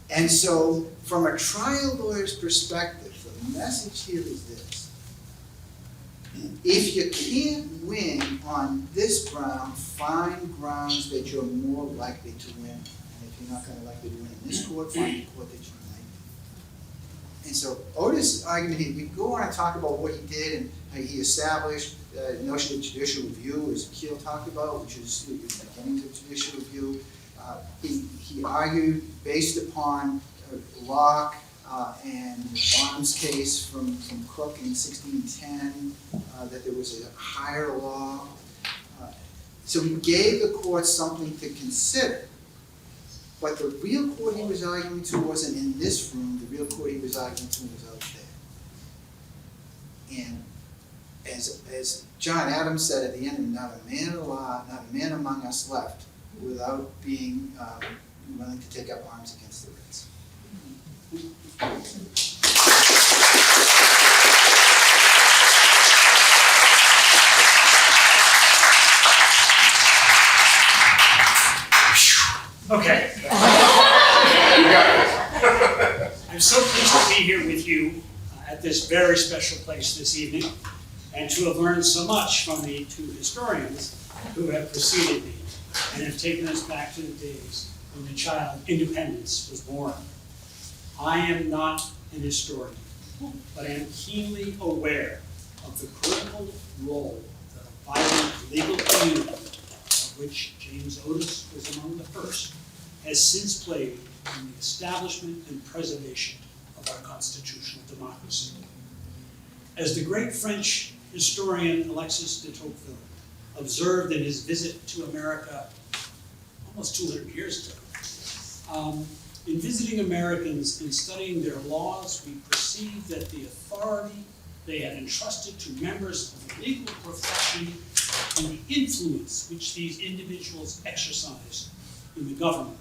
And so, from a trial lawyer's perspective, the message here is this. If you can't win on this ground, find grounds that you're more likely to win. And if you're not going to likely to win in this court, find a court that you're likely. And so Otis' argument here, we go on and talk about what he did and how he established the notion of judicial review, as Akil talked about, which is the beginning of judicial review. He argued based upon Locke and Bond's case from Cook in 1610 that there was a higher law. So he gave the court something to consider. But the real court he was arguing to wasn't in this room. The real court he was arguing to was out there. And as John Adams said at the end, not a man among us left without being willing to take up arms against the writs. Okay. I'm so pleased to be here with you at this very special place this evening and to have learned so much from the two historians who have preceded me and have taken us back to the days when the child independence was born. I am not an historian, but I am keenly aware of the critical role that a vibrant legal community, of which James Otis was among the first, has since played in the establishment and preservation of our constitutional democracy. As the great French historian Alexis de Tocqueville observed in his visit to America almost 200 years ago, in visiting Americans and studying their laws, we perceive that the authority they have entrusted to members of the legal profession and the influence which these individuals exercise in the government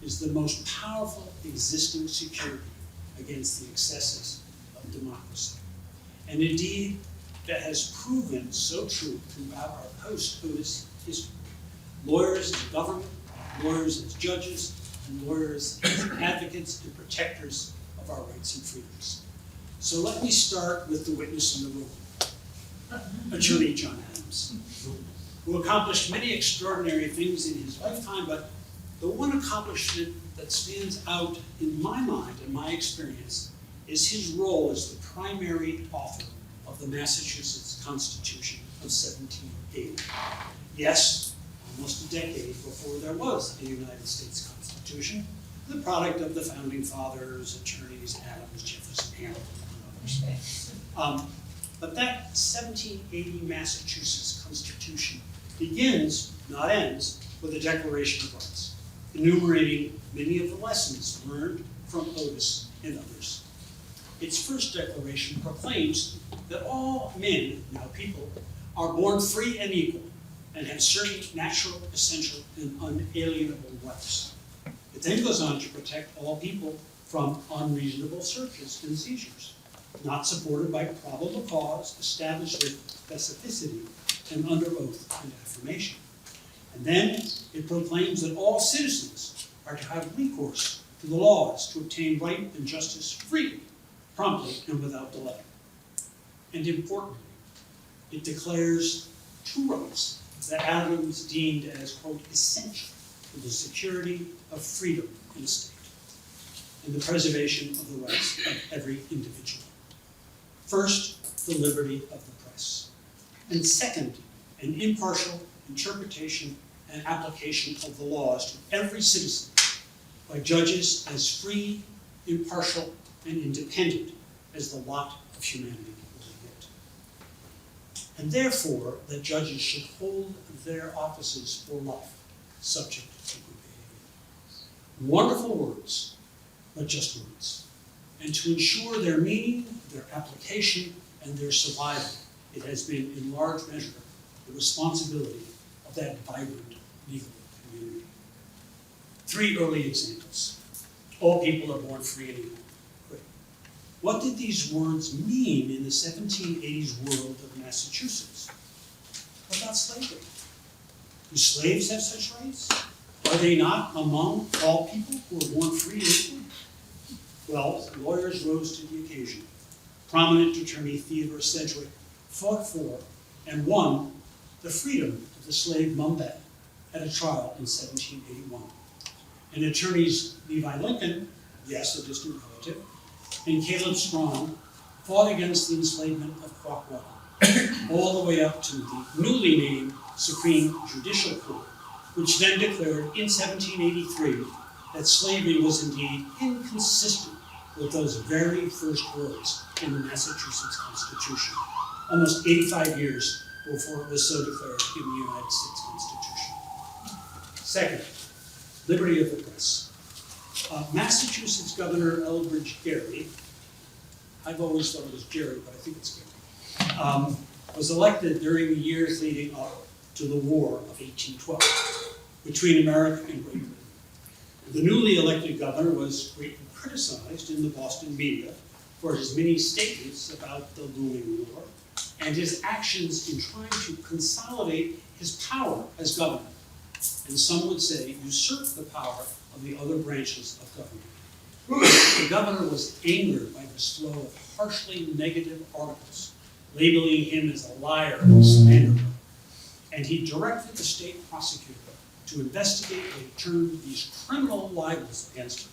is the most powerful existing security against the excesses of democracy. And indeed, that has proven so true throughout our post-Otis history. Lawyers in government, lawyers as judges, and lawyers as advocates and protectors of our rights and freedoms. So let me start with the witness in the room, Attorney John Adams, who accomplished many extraordinary things in his lifetime, but the one accomplishment that stands out in my mind and my experience is his role as the primary author of the Massachusetts Constitution of 1780. Yes, almost a decade before there was a United States Constitution, the product of the founding fathers, attorneys Adams, Jefferson, Hamilton, and others. But that 1780 Massachusetts Constitution begins, not ends, with a Declaration of Rights, enumerating many of the lessons learned from Otis and others. Its first declaration proclaims that all men, now people, are born free and equal and have certain natural, essential, and unalienable rights. It then goes on to protect all people from unreasonable searches and seizures, not supported by probable cause established with specificity and under oath and affirmation. And then it proclaims that all citizens are to have recourse to the laws to obtain right and justice freely, promptly, and without delay. And importantly, it declares two rights that Adams deemed as, quote, essential to the security of freedom in a state and the preservation of the rights of every individual. First, the liberty of the press. And second, an impartial interpretation and application of the laws to every citizen by judges as free, impartial, and independent as the lot of humanity will admit. And therefore, that judges should hold their offices for life, subject to good behavior. Wonderful words, but just words. And to ensure their meaning, their application, and their survival, it has been in large measure the responsibility of that vibrant legal community. Three early examples. All people are born free and equal. Great. What did these words mean in the 1780s world of Massachusetts? What about slavery? Do slaves have such rights? Are they not among all people who are born free and equal? Well, lawyers rose to the occasion. Prominent attorney Theodore Sedgwick fought for and won the freedom of the slave Mumbet at a trial in 1781. And attorneys Levi Lincoln, yes, a distant relative, and Caleb Strong fought against the enslavement of Quackwagon, all the way up to the newly named Supreme Judicial Court, which then declared in 1783 that slavery was indeed inconsistent with those very first words in the Massachusetts Constitution, almost 85 years before it was so declared in the United States Constitution. Second, liberty of the press. Massachusetts Governor Elbridge Gerry, I've always thought it was Jerry, but I think it's Gerry, was elected during the years leading up to the War of 1812 between America and Great Britain. The newly elected governor was greatly criticized in the Boston media for his many statements about the looming war and his actions in trying to consolidate his power as governor, and some would say usurp the power of the other branches of government. The governor was angered by this flow of harshly negative articles, labeling him as a liar and slanderer, and he directed the state prosecutor to investigate and turn these criminal libels against him.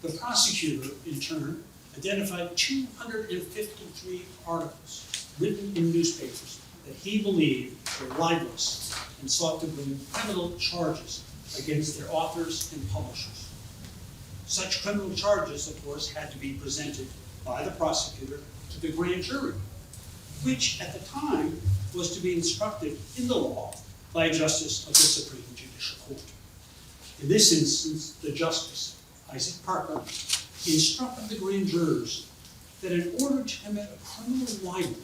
The prosecutor, in turn, identified 253 articles written in newspapers that he believed were libelous and sought to bring criminal charges against their authors and publishers. Such criminal charges, of course, had to be presented by the prosecutor to the grand jury, which at the time was to be instructed in the law by a justice of the Supreme Judicial Court. In this instance, the justice, Isaac Parker, instructed the grand jurors that in order to commit a criminal libel,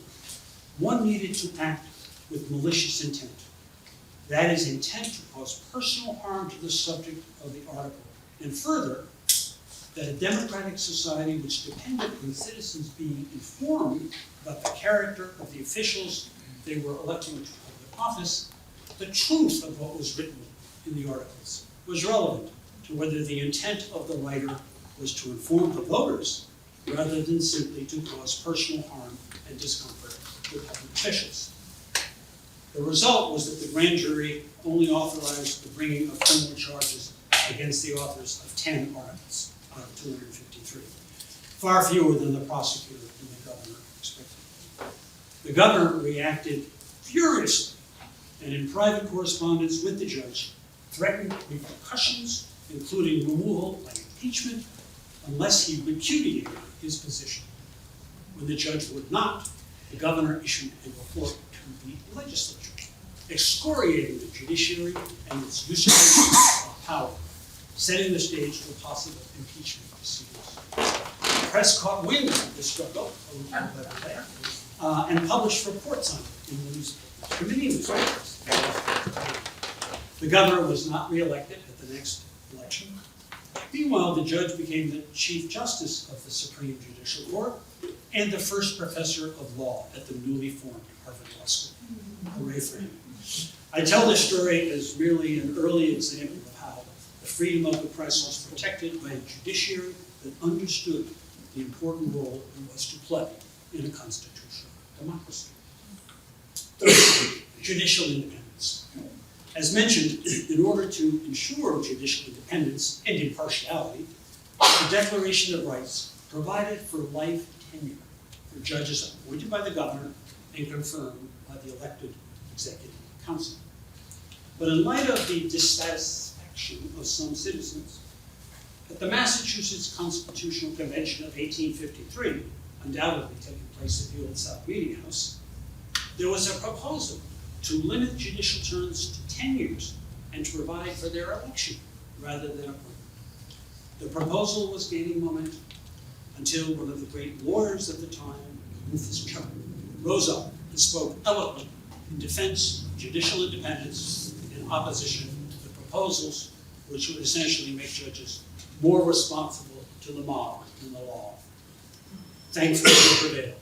one needed to act with malicious intent. That is, intent to cause personal harm to the subject of the article, and further, that a democratic society which depended on citizens being informed about the character of the officials they were electing to public office, the truth of what was written in the articles was relevant to whether the intent of the writer was to inform the voters rather than simply to cause personal harm and discomfort to public officials. The result was that the grand jury only authorized the bringing of criminal charges against the authors of 10 articles out of 253, far fewer than the prosecutor and the governor expected. The governor reacted furiously and in private correspondence with the judge threatened repercussions, including removal by impeachment, unless he repudiated his position. When the judge would not, the governor issued a report to the legislature, excoriating the judiciary and its usurpation of power, setting the stage for possible impeachment proceedings. The press caught wind of this struggle, and published reports on it in the newspapers, committee newspapers. The governor was not reelected at the next election. Meanwhile, the judge became the Chief Justice of the Supreme Judicial Court and the first professor of law at the newly formed Harvard Law School. Hooray for him. I tell this story as merely an early example of how the freedom of the press was protected by a judiciary that understood the important role it was to play in a constitutional democracy. Third, judicial independence. As mentioned, in order to ensure judicial independence and impartiality, the Declaration of Rights provided for life tenure for judges appointed by the governor and confirmed by the elected executive council. But in light of the dissatisfaction of some citizens, at the Massachusetts Constitutional Convention of 1853, undoubtedly taking place at the old South Meeting House, there was a proposal to limit judicial terms to 10 years and to provide for their election rather than appointment. The proposal was gaining momentum until one of the great lawyers of the time, Rufus Chubb, rose up and spoke eloquently in defense of judicial independence in opposition to the proposals which would essentially make judges more responsible to the mob than the law. Thankfully, he prevailed.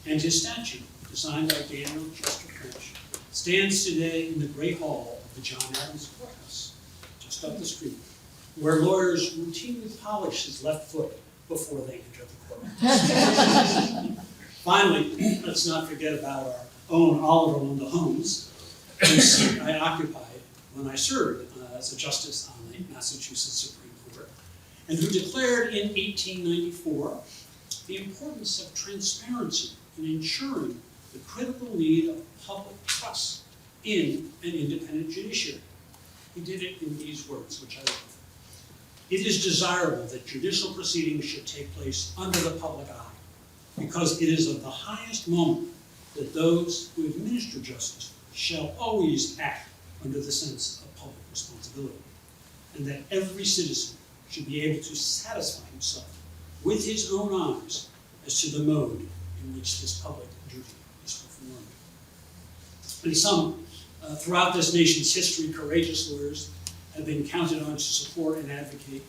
And his statue, designed by Daniel Chester French, stands today in the Great Hall of the John Adams Courthouse, just up the street, where lawyers routinely polish his left foot before they enter the courthouse. Finally, let's not forget about our own Oliver Wendell Holmes, whose seat I occupied when I served as a justice on the Massachusetts Supreme Court, and who declared in 1894 the importance of transparency in ensuring the critical need of public trust in an independent judiciary. He did it in these words, which I love. It is desirable that judicial proceedings should take place under the public eye, because it is of the highest moment that those who administer justice shall always act under the sense of public responsibility, and that every citizen should be able to satisfy himself with his own eyes as to the mode in which this public duty is performed. And some, throughout this nation's history, courageous lawyers have been counted on to support and advocate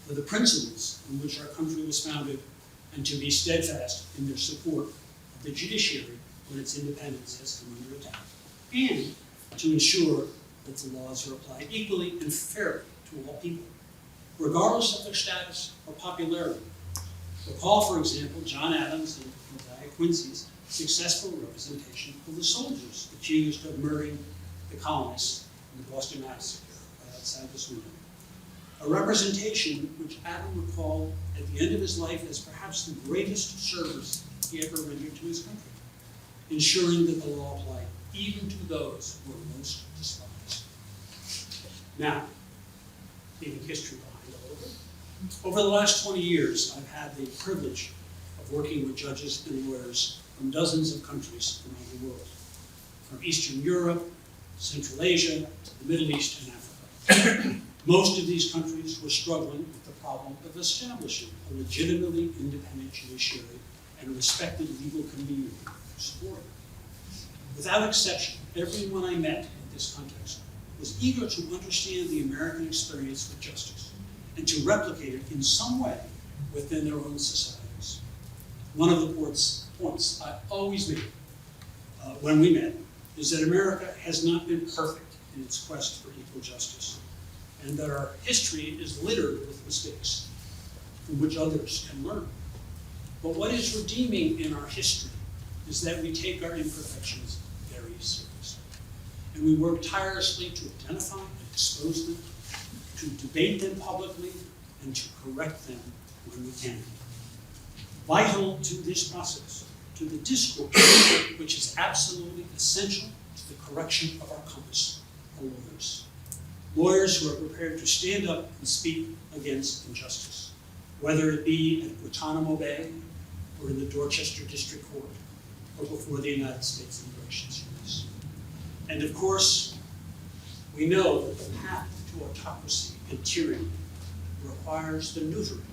for the principles on which our country was founded, and to be steadfast in their support of the judiciary when its independence has come under attack, and to ensure that the laws are applied equally and fairly to all people, regardless of their status or popularity. Recall, for example, John Adams and Josiah Quincy's successful representation of the soldiers accused of murdering the colonists in the Boston Massacre right outside this window. A representation which Adam recalled at the end of his life as perhaps the greatest service he ever rendered to his country, ensuring that the law applied even to those who were most despised. Now, leaving history behind a little bit, over the last 20 years, I've had the privilege of working with judges and lawyers from dozens of countries around the world, from Eastern Europe, Central Asia, the Middle East, and Africa. Most of these countries were struggling with the problem of establishing a legitimately independent judiciary and a respected legal community to support it. Without exception, everyone I met in this context was eager to understand the American experience with justice and to replicate it in some way within their own societies. One of the points I always made when we met is that America has not been perfect in its quest for equal justice, and that our history is littered with mistakes from which others can learn. But what is redeeming in our history is that we take our imperfections very seriously, and we work tirelessly to identify and expose them, to debate them publicly, and to correct them when we can. Vital to this process, to the discourse, which is absolutely essential to the correction of our compass, are lawyers. Lawyers who are prepared to stand up and speak against injustice, whether it be at Guantanamo Bay, or in the Dorchester District Court, or before the United States Immigration Service. And of course, we know that the path to autocracy and tyranny requires the neutering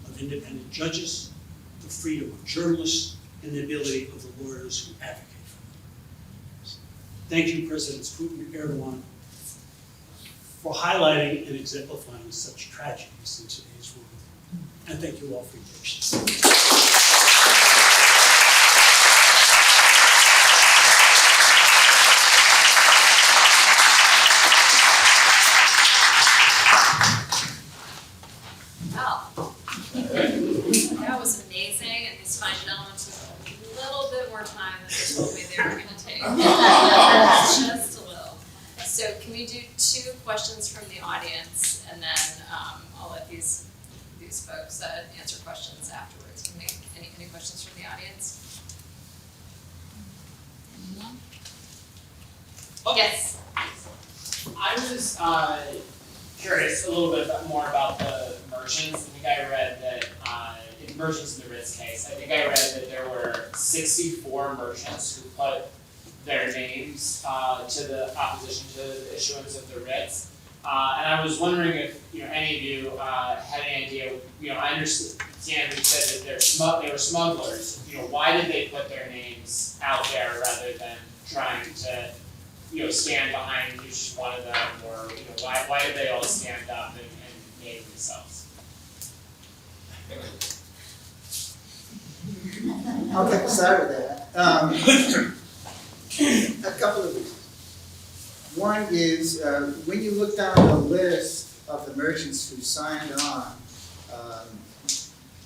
of independent judges, the freedom of journalists, and the ability of the lawyers who advocate for them. Thank you, Presidents Putin and Erdogan, for highlighting and exemplifying such tragedies in today's world. And thank you all for your patience. Well, that was amazing, and these fine gentlemen took a little bit more time than they told me they were gonna take. Just a little. So can we do 2 questions from the audience, and then I'll let these folks answer questions afterwards. Can we, any questions from the audience? Anyone? Yes. I was curious a little bit more about the merchants. I think I read that in merchants in the Ritz case, I think I read that there were 64 merchants who put their names to the opposition to the issuance of the Ritz. And I was wondering if any of you had any idea. I understand you said that they were smugglers. Why did they put their names out there rather than trying to stand behind each one of them, or why did they all stand up and name themselves? I'll take a start with that. A couple of reasons. One is, when you look down the list of the merchants who signed on,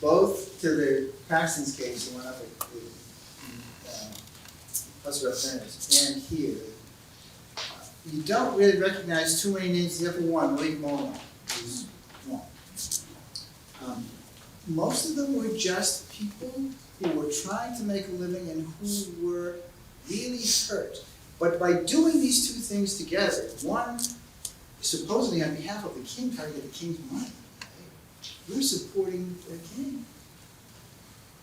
both to the Paxton's case, the one up at the House of Representatives, and here, you don't really recognize too many names except for one, Lee Mona, who's one. Most of them were just people who were trying to make a living and who were really hurt. But by doing these 2 things together, one, supposedly on behalf of the king, trying to get the king's money, right? We're supporting the king.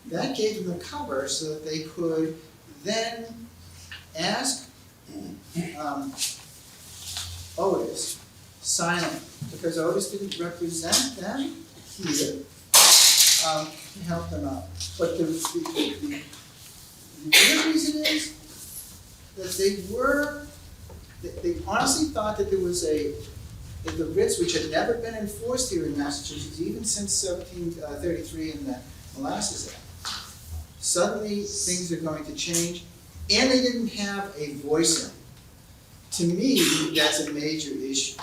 That gave them the cover so that they could then ask Otis silent, because Otis didn't represent them here. He helped them out. But the real reason is that they honestly thought that there was that the Ritz, which had never been enforced here in Massachusetts, even since 1733 in the Molasses Act, suddenly things are going to change, and they didn't have a voice in it. To me, that's a major issue.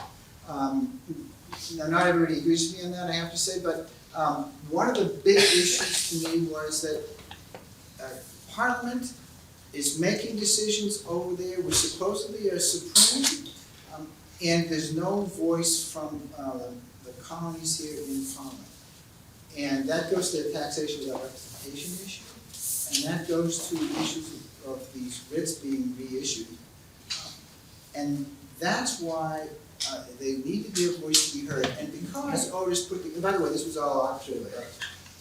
Now, not everybody agrees with me on that, I have to say, but one of the big issues to me was that Parliament is making decisions over there, which supposedly are supreme, And there's no voice from the colonies here in Parliament. And that goes to the taxation without representation issue, and that goes to issues of these writs being reissued. And that's why they need to be a voice to be heard. And because Otis put, and by the way, this was all arbitrary,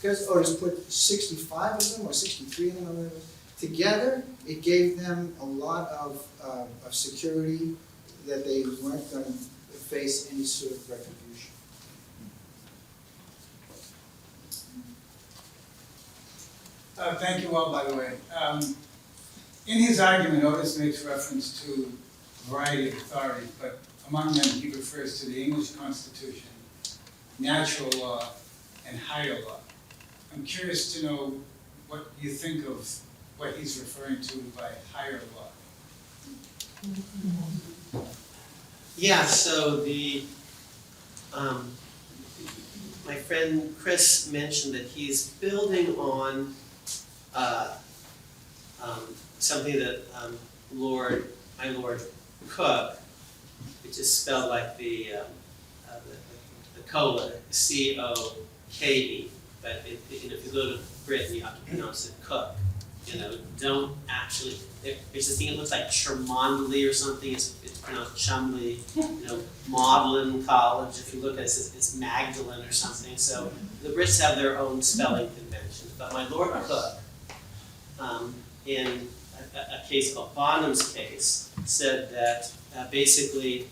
because Otis put 65 of them, or 63 of them, or whatever, together, it gave them a lot of security that they weren't going to face any sort of retribution. Thank you all, by the way. In his argument, Otis makes reference to a variety of authorities, but among them he refers to the English Constitution, natural law, and higher law. I'm curious to know what you think of what he's referring to by higher law. Yeah, so my friend Chris mentioned that he's building on something that my Lord Cook, which is spelled like the cola, C-O-K-E, but if you go to Britain, you have to pronounce it Cook. Don't actually. There's this thing that looks like Cholmondeley or something. It's pronounced Chumley. Magdalen College. If you look at it, it's Magdalen or something. So the Brits have their own spelling conventions. But my Lord Cook, in a case called Bonham's case, said that basically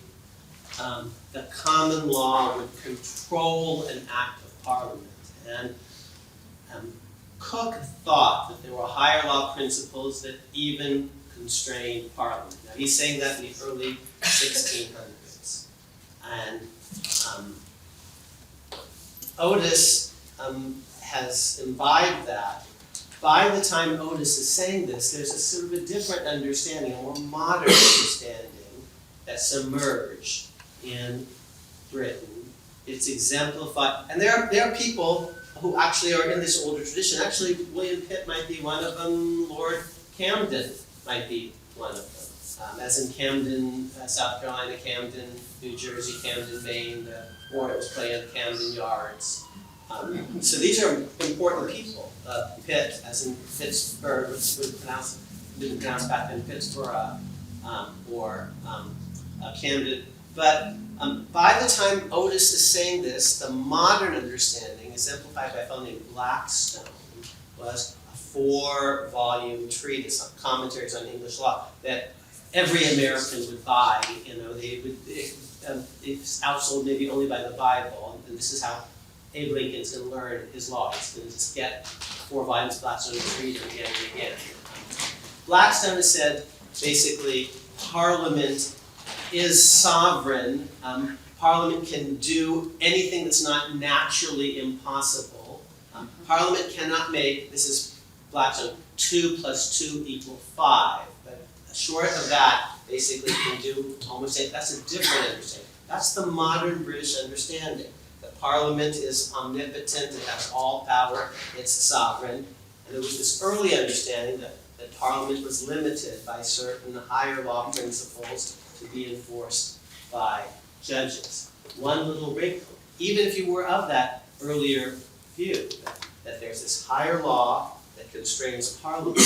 the common law would control an act of Parliament, and Cook thought that there were higher law principles that even constrained Parliament. Now he's saying that in the early 1600s. And Otis has imbibed that. By the time Otis is saying this, there's a sort of a different understanding, a more modern understanding that's emerged in Britain. It's exemplified, and there are people who actually are in this older tradition. Actually, William Pitt might be one of them. Lord Camden might be one of them. As in Camden, South Carolina, Camden, New Jersey, Camden, Maine, the Royals play in Camden Yards. So these are important people. Pitt, as in Pittsburgh, which didn't pronounce back then Pittsburgh, or Camden. But by the time Otis is saying this, the modern understanding, exemplified by a fellow named Blackstone, was a 4-volume treatise on commentaries on English law that every American would buy. It's outsold maybe only by the Bible, and this is how Abe Lincoln's going to learn his law. He's going to just get 4 volumes of Blackstone and read it again and again. Blackstone has said, basically, Parliament is sovereign. Parliament can do anything that's not naturally impossible. Parliament cannot make, this is Blackstone, 2 + 2 = 5. But short of that, basically can do almost anything. That's a different understanding. That's the modern British understanding. That Parliament is omnipotent, it has all power, it's sovereign. And there was this early understanding that Parliament was limited by certain higher law principles to be enforced by judges. One little wrinkle, even if you were of that earlier view, that there's this higher law that constrains Parliament,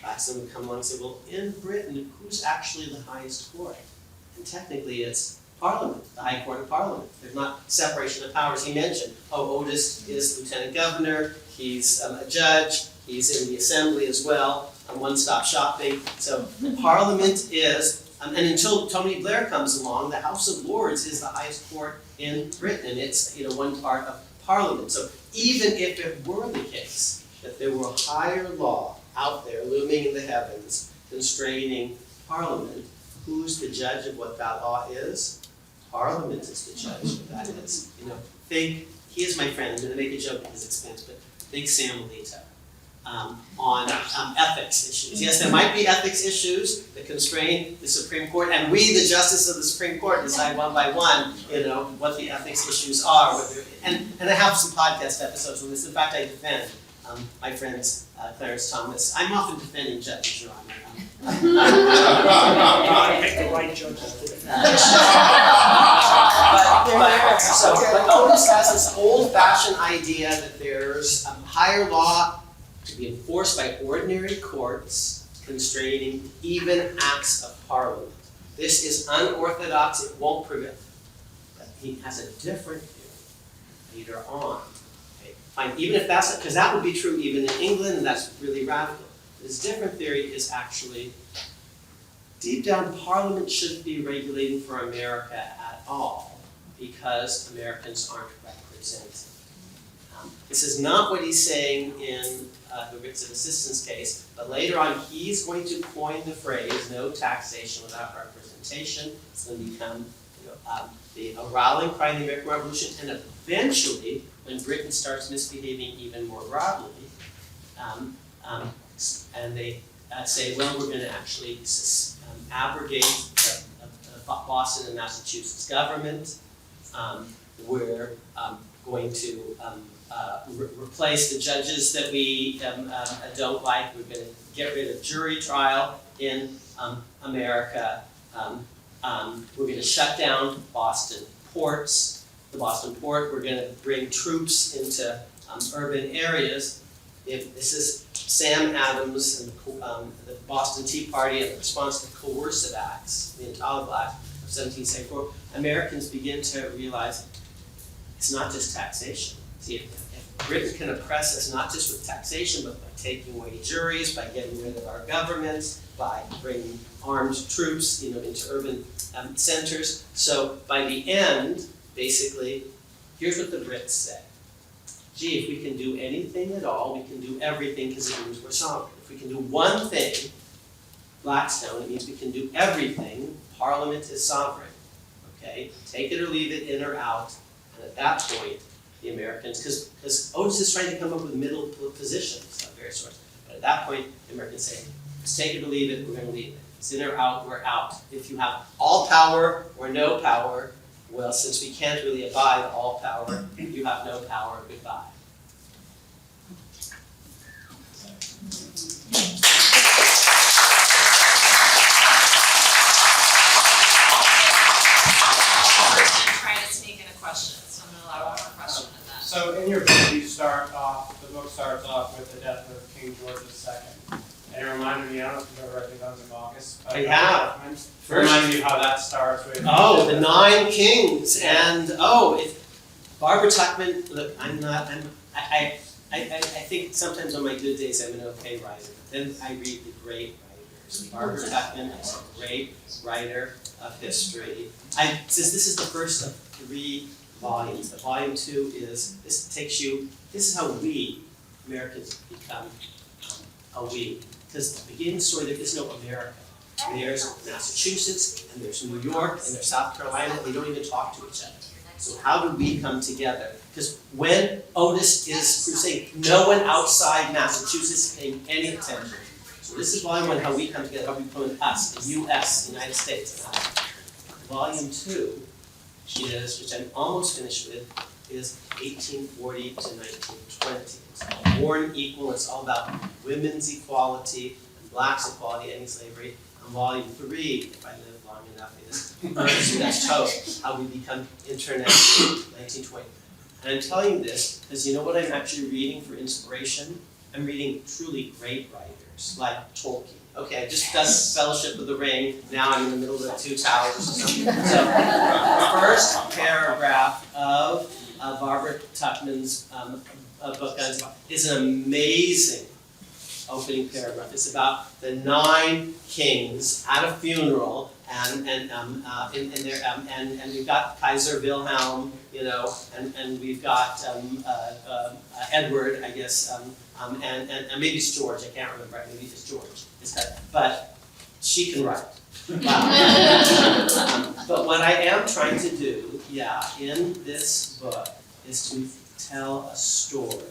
Blackstone would come along and say, well, in Britain, who's actually the highest court? And technically it's Parliament, the High Court of Parliament. There's not separation of powers. He mentioned, Otis is Lieutenant Governor, he's a judge, he's in the Assembly as well, one-stop shopping. So Parliament is, and until Tony Blair comes along, the House of Lords is the highest court in Britain, and it's one part of Parliament. So even if it were the case that there were higher law out there looming in the heavens constraining Parliament, who's the judge of what that law is? Parliament is the judge of that. It's, think, he is my friend, I'm going to make a joke at his expense, but think Sam Alito on ethics issues. Yes, there might be ethics issues that constrain the Supreme Court, and we, the justice of the Supreme Court, decide one by one, what the ethics issues are. And I have some podcast episodes on this. In fact, I defend my friends Clarence Thomas. I'm often defending judges, Your Honor. You gotta pick the right judges to defend. But Otis has this old-fashioned idea that there's higher law to be enforced by ordinary courts constraining even acts of parliament. This is unorthodox, it won't prevail. But he has a different view later on. Okay, fine, even if that's, because that would be true even in England, and that's really radical. His different theory is actually, deep down, Parliament shouldn't be regulating for America at all, because Americans aren't represented. This is not what he's saying in the writs of assistance case, but later on he's going to coin the phrase, no taxation without representation. It's going to become the rallying cry in the American Revolution, and eventually, when Britain starts misbehaving even more broadly, and they say, well, we're going to actually abrogate Boston and Massachusetts government. We're going to replace the judges that we don't like. We're going to get rid of jury trial in America. We're going to shut down Boston ports, the Boston port. We're going to bring troops into urban areas. If this is Sam Adams and the Boston Tea Party and the response to coercive acts, the Intolerable Act of 1774, Americans begin to realize it's not just taxation. See, if Britain can oppress us not just with taxation, but by taking away juries, by getting rid of our governments, by bringing armed troops, into urban centers. So by the end, basically, here's what the Brits say. Gee, if we can do anything at all, we can do everything because it means we're sovereign. If we can do one thing, Blackstone, it means we can do everything. Parliament is sovereign. Okay? Take it or leave it, in or out. And at that point, the Americans, because Otis is trying to come up with middle positions of various sorts. But at that point, the Americans say, let's take it or leave it, we're going to leave it. If it's in or out, we're out. If you have all power or no power, well, since we can't really abide all power, you have no power, goodbye. Try to sneak in a question, so I'm gonna allow one more question at that. So in your book, the book starts off with the death of King George II. And it reminded me, I don't know if you've ever read the Guns of August. I have. It reminded me of how that starts with. Oh, the 9 kings, and Barbara Tuchman. Look, I think sometimes on my good days I'm an okay writer, but then I read the great writers. Barbara Tuchman is a great writer of history. Since this is the first of 3 volumes, but volume 2 is, this is how we, Americans, become a we. Because at the beginning of the story, there is no America. There's Massachusetts, and there's New York, and there's South Carolina, and they don't even talk to each other. So how do we come together? Because when Otis is crusading, no one outside Massachusetts paying any attention. So this is volume 1, how we come together, how we become us, the U.S., the United States. Volume 2 is, which I'm almost finished with, is 1840 to 1920. It's called Born Equal. It's all about women's equality and blacks' equality, ending slavery. And volume 3, if I live long enough, is Ernest Toast, how we become international, 1920. And I'm telling you this because you know what I'm actually reading for inspiration? I'm reading truly great writers, like Tolkien. Okay, I just done Fellowship of the Ring, now I'm in the middle of the 2 Towers or something. So, the first paragraph of Barbara Tuchman's book is an amazing opening paragraph. It's about the 9 kings at a funeral, and we've got Kaiser Wilhelm, and we've got Edward, I guess, and maybe it's George. I can't remember. Maybe it's George. But she can write. But what I am trying to do, in this book, is to tell a story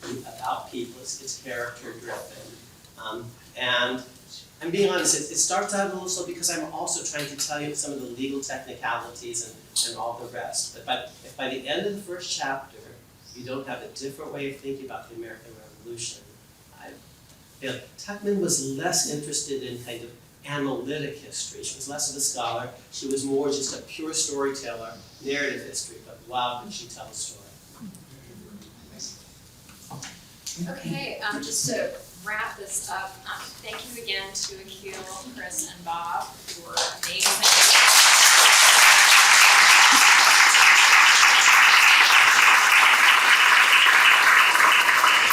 about people. It's character driven, and I'm being honest. It starts out a little slow because I'm also trying to tell you some of the legal technicalities and all the rest. But if by the end of the first chapter you don't have a different way of thinking about the American Revolution, Tuchman was less interested in kind of analytic history. She was less of a scholar. She was more just a pure storyteller, narrative history, but wow, did she tell a story. Okay, just to wrap this up, thank you again to Akil, Chris, and Bob, who were amazing.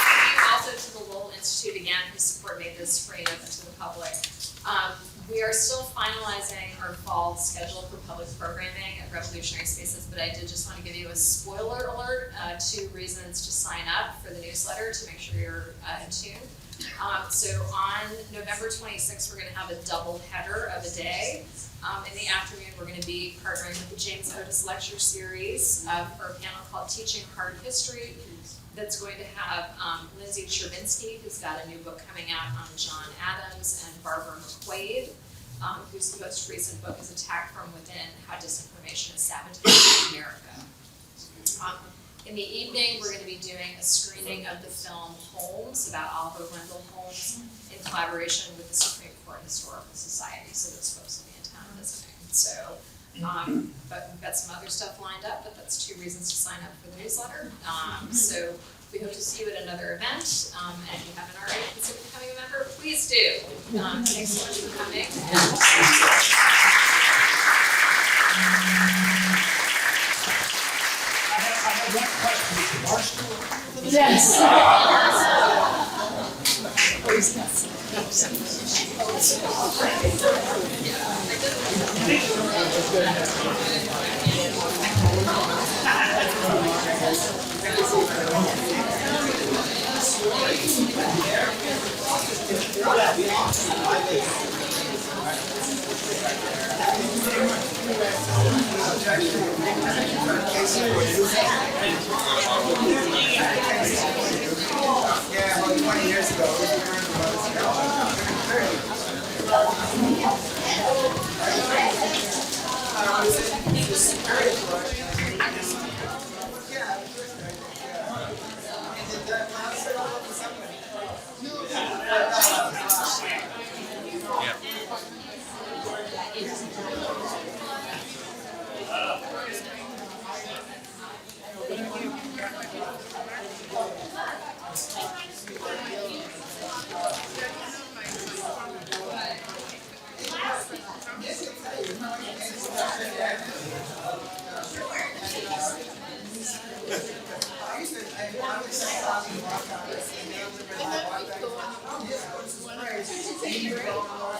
Thank you also to the Lowell Institute again, whose support made this free and open to the public. We are still finalizing our fall schedule for public programming at Revolutionary Spaces, but I did just want to give you a spoiler alert, 2 reasons to sign up for the newsletter to make sure you're in tune. So on November 26th, we're going to have a double header of a day. In the afternoon, we're going to be partnering with the James Otis Lecture Series for a panel called Teaching Hard History. That's going to have Lindsay Chervinsky, who's got a new book coming out on John Adams, and Barbara McQuaid, whose most recent book is Attack from Within, How Disinformation is Sabotaging America. In the evening, we're going to be doing a screening of the film Holmes, about Oliver Wendell Holmes, in collaboration with the Supreme Court Historical Society, so those folks will be in town visiting. So, but we've got some other stuff lined up, but that's 2 reasons to sign up for the newsletter. So we hope to see you at another event, and if you haven't already considered becoming a member, please do. Thanks so much for coming. I have one question. Is Barstool? Yes. Yeah, well, 20 years ago, it was